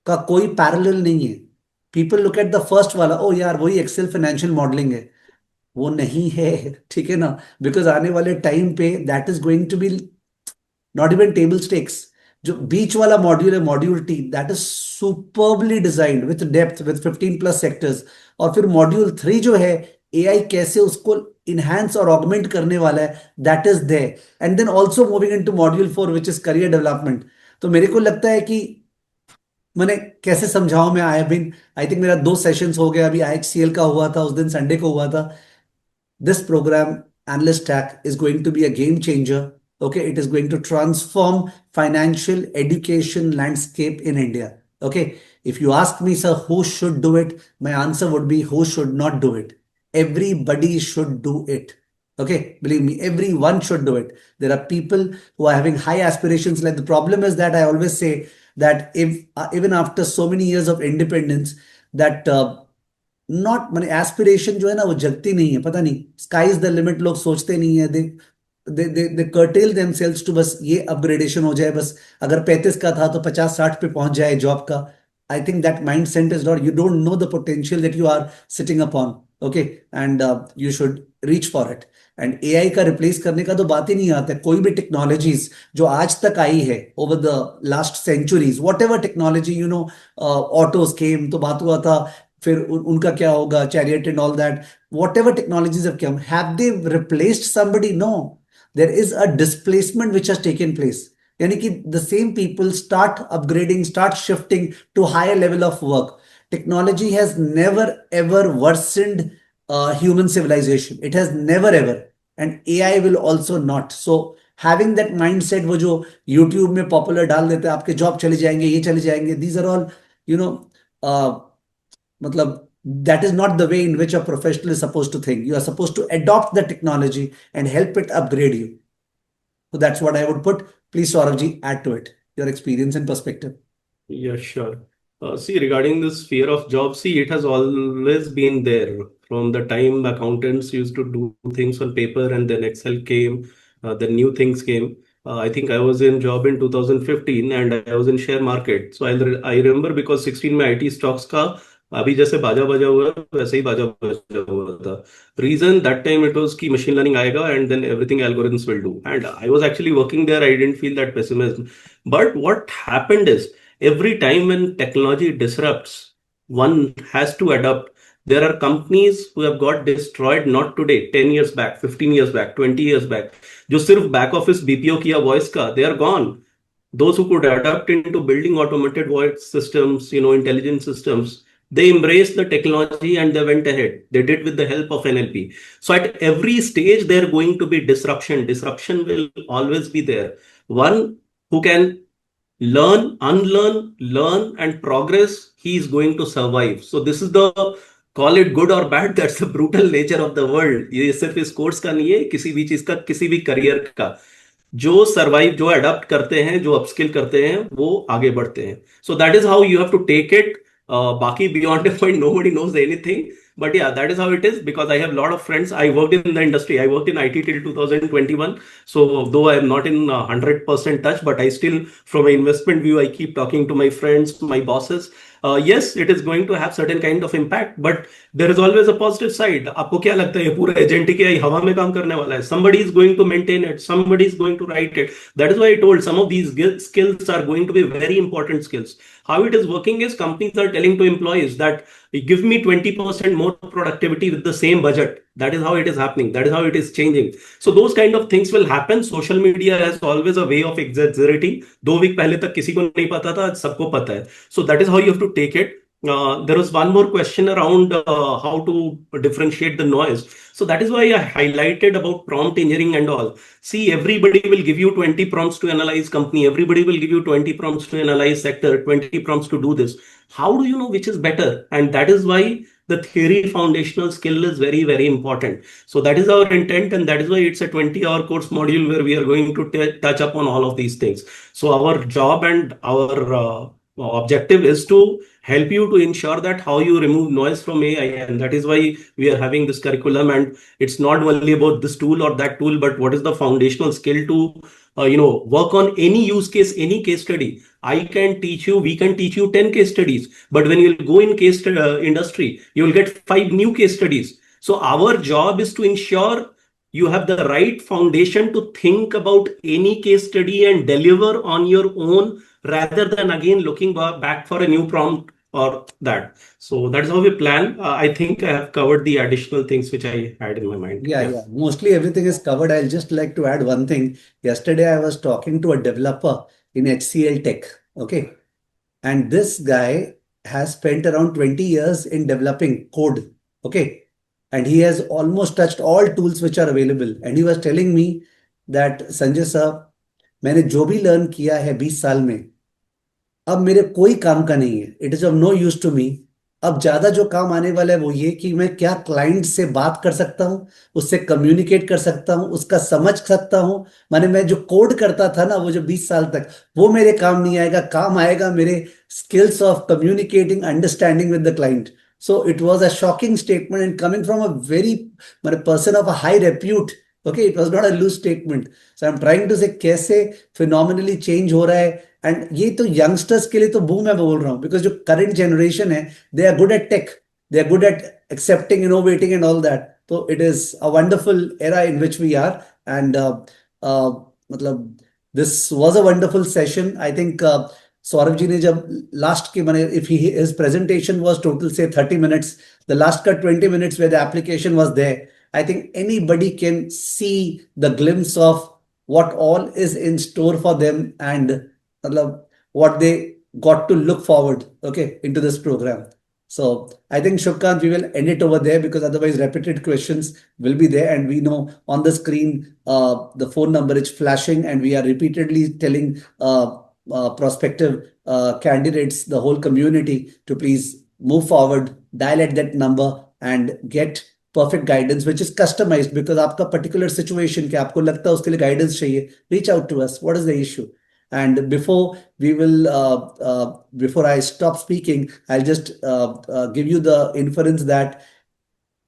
Speaker 2: का कोई पैरेलल नहीं है. People look at the first वाला, ओ यार वही एक्सेल फाइनेंशियल मॉडलिंग है. वो नहीं है, ठीक है ना. बिकॉज आने वाले टाइम पे that is going to be not even table stakes. जो बीच वाला मॉड्यूल है, module T, that is superbly designed with depth, with 15 plus sectors. और फिर मॉड्यूल 3 जो है, एआई कैसे उसको इनहैंस और ऑगमेंट करने वाला है, that is there. And then also moving into module 4 which is career development. तो मेरे को लगता है कि मैंने कैसे समझाऊं, मैं आई बिन, आई थिंक मेरा 2 सेशंस हो गया. अभी आईएचसीएल का हुआ था, उस दिन संडे को हुआ था. This program, Analyst Stack, is going to be a game changer. Okay, it is going to transform financial education landscape in India. Okay, if you ask me, sir, who should do it, my answer would be who should not do it. Everybody should do it. Okay, believe me, everyone should do it. There are people who are having high aspirations. Like the problem is that I always say that if even after so many years of independence, that not माने aspiration जो है ना वो जगती नहीं है. पता नहीं, स्काई इज द लिमिट लोग सोचते नहीं है. दे दे दे दे कर्टेल देमसेल्व्स टू बस ये अपग्रेडेशन हो जाए, बस अगर 35 का था तो 50-60 पे पहुंच जाए जॉब का. I think that mindset is not, you don't know the potential that you are sitting upon. Okay, and you should reach for it. And AI का रिप्लेस करने का तो बात ही नहीं आता है. कोई भी टेक्नोलॉजीज जो आज तक आई है over the last centuries, whatever technology, autos came तो बात हुआ था, फिर उनका क्या होगा, chariot and all that, whatever technologies have they replaced somebody? No, there is a displacement which has taken place. यानी कि the same people start upgrading, start shifting to higher level of work. Technology has never ever worsened human civilization. It has never ever, and AI will also not. So having that mindset, वो जो YouTube में popular डाल देते हैं, आपके job चले जाएंगे, ये चले जाएंगे, these are all, you know, मतलब that is not the way in which a professional is supposed to think. You are supposed to adopt the technology and help it upgrade you. So that's what I would put. Please, Saurabh ji, add to it your experience and perspective.
Speaker 3: Yeah, sure. See, regarding this fear of job, see, it has always been there from the time accountants used to do things on paper and then Excel came, the new things came. I think I was in job in 2015 and I was in share market. So I remember because 16 में IT stocks का अभी जैसे बाजा बजा हुआ है वैसे ही बाजा बजा हुआ था. Reason that time it was कि machine learning आएगा and then everything algorithms will do. And I was actually working there. I didn't feel that pessimism. But what happened is every time when technology disrupts, one has to adapt. There are companies who have got destroyed not today, 10 years back, 15 years back, 20 years back. जो सिर्फ back office BPO किया voice का, they are gone. Those who could adapt into building automated voice systems, intelligent systems, they embraced the technology and they went ahead. They did with the help of NLP. So at every stage, there going to be disruption. Disruption will always be there. One who can learn, unlearn, learn, and progress, he is going to survive. So this is the call it good or bad. That's the brutal nature of the world. ये सिर्फ इस course का नहीं है, किसी भी चीज का, किसी भी करियर का. जो सर्वाइव, जो अडॉप्ट करते हैं, जो अपस्किल करते हैं, वो आगे बढ़ते हैं. So that is how you have to take it. बाकी beyond a point nobody knows anything. But yeah, that is how it is because I have a lot of friends. I worked in the industry. I worked in IT till 2021. So though I am not in 100% touch, but I still, from an investment view, I keep talking to my friends, my bosses. Yes, it is going to have certain kind of impact, but there is always a positive side. आपको क्या लगता है ये पूरा agentic AI हवा में काम करने वाला है? Somebody is going to maintain it. Somebody is going to write it. That is why I told some of these skills are going to be very important skills. How it is working is companies are telling to employees that give me 20% more productivity with the same budget. That is how it is happening. That is how it is changing. So those kind of things will happen. Social media has always a way of exaggerating. 2 week पहले तक किसी को नहीं पता था, आज सबको पता है. So that is how you have to take it. There was one more question around how to differentiate the noise. So that is why I highlighted about prompt engineering and all. See, everybody will give you 20 prompts to analyze company. Everybody will give you 20 prompts to analyze sector, 20 prompts to do this. How do you know which is better? And that is why the theory foundational skill is very, very important. So that is our intent. And that is why it's a 20-hour course module where we are going to touch upon all of these things. So our job and our objective is to help you to ensure that how you remove noise from AI. And that is why we are having this curriculum. And it's not only about this tool or that tool, but what is the foundational skill to work on any use case, any case study. We can teach you 10 case studies, but when you'll go in case industry, you'll get 5 new case studies. So our job is to ensure you have the right foundation to think about any case study and deliver on your own rather than again looking back for a new prompt or that. So that is how we plan. I think I have covered the additional things which I had in my mind.
Speaker 2: Yeah. Mostly everything is covered. I'll just like to add one thing. Yesterday, I was talking to a developer in HCL Tech. Okay. And this guy has spent around 20 years in developing code. Okay. And he has almost touched all tools which are available. And he was telling me that, Sanjay sir, मैंने जो भी learn किया है 20 साल में, अब मेरे कोई काम का नहीं है. It is of no use to me. अब ज्यादा जो काम आने वाला है वो ये कि मैं क्या क्लाइंट से बात कर सकता हूँ, उससे कम्युनिकेट कर सकता हूँ, उसका समझ सकता हूँ. माने मैं जो कोड करता था ना वो जो 20 साल तक, वो मेरे काम नहीं आएगा. काम आएगा मेरे skills of communicating, understanding with the client. So it was a shocking statement and coming from a very person of a high repute. Okay, it was not a loose statement. So I'm trying to say कैसे phenomenally change हो रहा है. And ये तो youngsters के लिए तो boom मैं बोल रहा हूँ, बिकॉज जो करंट जनरेशन है they are good at tech, they are good at accepting, innovating and all that. तो it is a wonderful era in which we are. And मतलब this was a wonderful session. I think Saurabh ji ने जब last के मैंने if his presentation was total से 30 minutes, the last का 20 minutes were the application was there. I think anybody can see the glimpse of what all is in store for them and what they got to look forward, okay, into this program. So I think, Shubhkant, we will end it over there because otherwise repeated questions will be there, and we know on the screen the phone number is flashing and we are repeatedly telling prospective candidates, the whole community, to please move forward, dial at that number and get perfect guidance which is customized because आपका particular situation क्या आपको लगता है उसके लिए guidance चाहिए, reach out to us. What is the issue? And before we will before I stop speaking, I'll just give you the inference that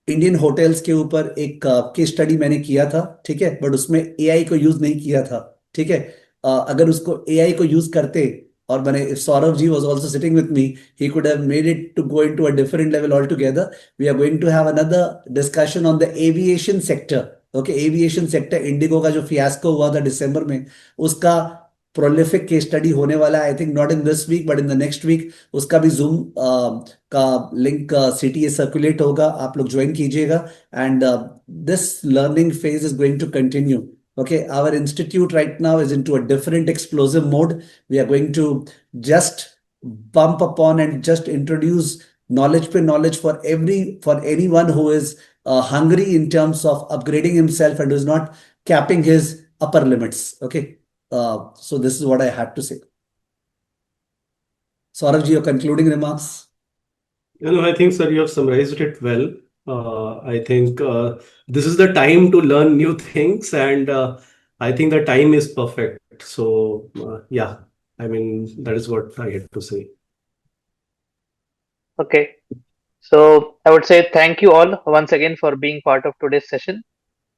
Speaker 2: Indian hotels के ऊपर एक केस स्टडी मैंने किया था, ठीक है, बट उसमें एआई को यूज नहीं किया था, ठीक है. अगर उसको एआई को यूज करते or if Saurav ji was also sitting with me, he could have made it to go into a different level altogether. We are going to have another discussion on the aviation sector. Okay, aviation sector, Indigo का जो fiasco हुआ था दिसंबर में, उसका prolific case study होने वाला है. I think not in this week, but in the next week. उसका भी Zoom का link CTA circulate होगा. आप लोग join कीजिएगा. And this learning phase is going to continue. Okay, our institute right now is into a different explosive mode. We are going to just bump upon and just introduce knowledge per knowledge for anyone who is hungry in terms of upgrading himself and who is not capping his upper limits. Okay, so this is what I had to say. Saurav ji, your concluding remarks?
Speaker 3: I think, sir, you have summarized it well. I think this is the time to learn new things, and I think the time is perfect. So, yeah, I mean, that is what I had to say.
Speaker 1: Okay. So I would say thank you all once again for being part of today's session.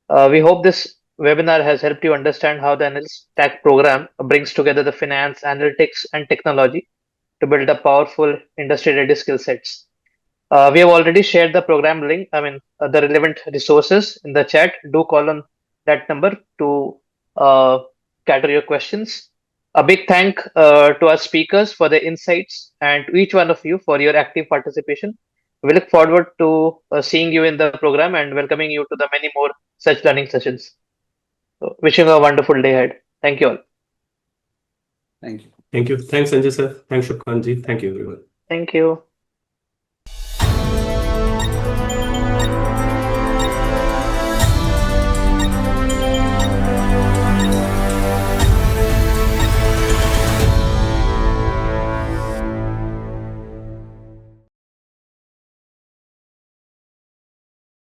Speaker 1: We hope this webinar has helped you understand how the Analyst Stack program brings together the finance, analytics, and technology to build a powerful industry-ready skill sets. We have already shared the program link, the relevant resources in the chat. Do call on that number to cater your questions. A big thank to our speakers for their insights and to each one of you for your active participation. We look forward to seeing you in the program and welcoming you to the many more such learning sessions. So wishing you a wonderful day ahead. Thank you all.
Speaker 2: Thank you.
Speaker 3: Thank you. Thanks, Sanjay sir. Thanks, Shukran ji. Thank you, everyone.
Speaker 1: Thank you.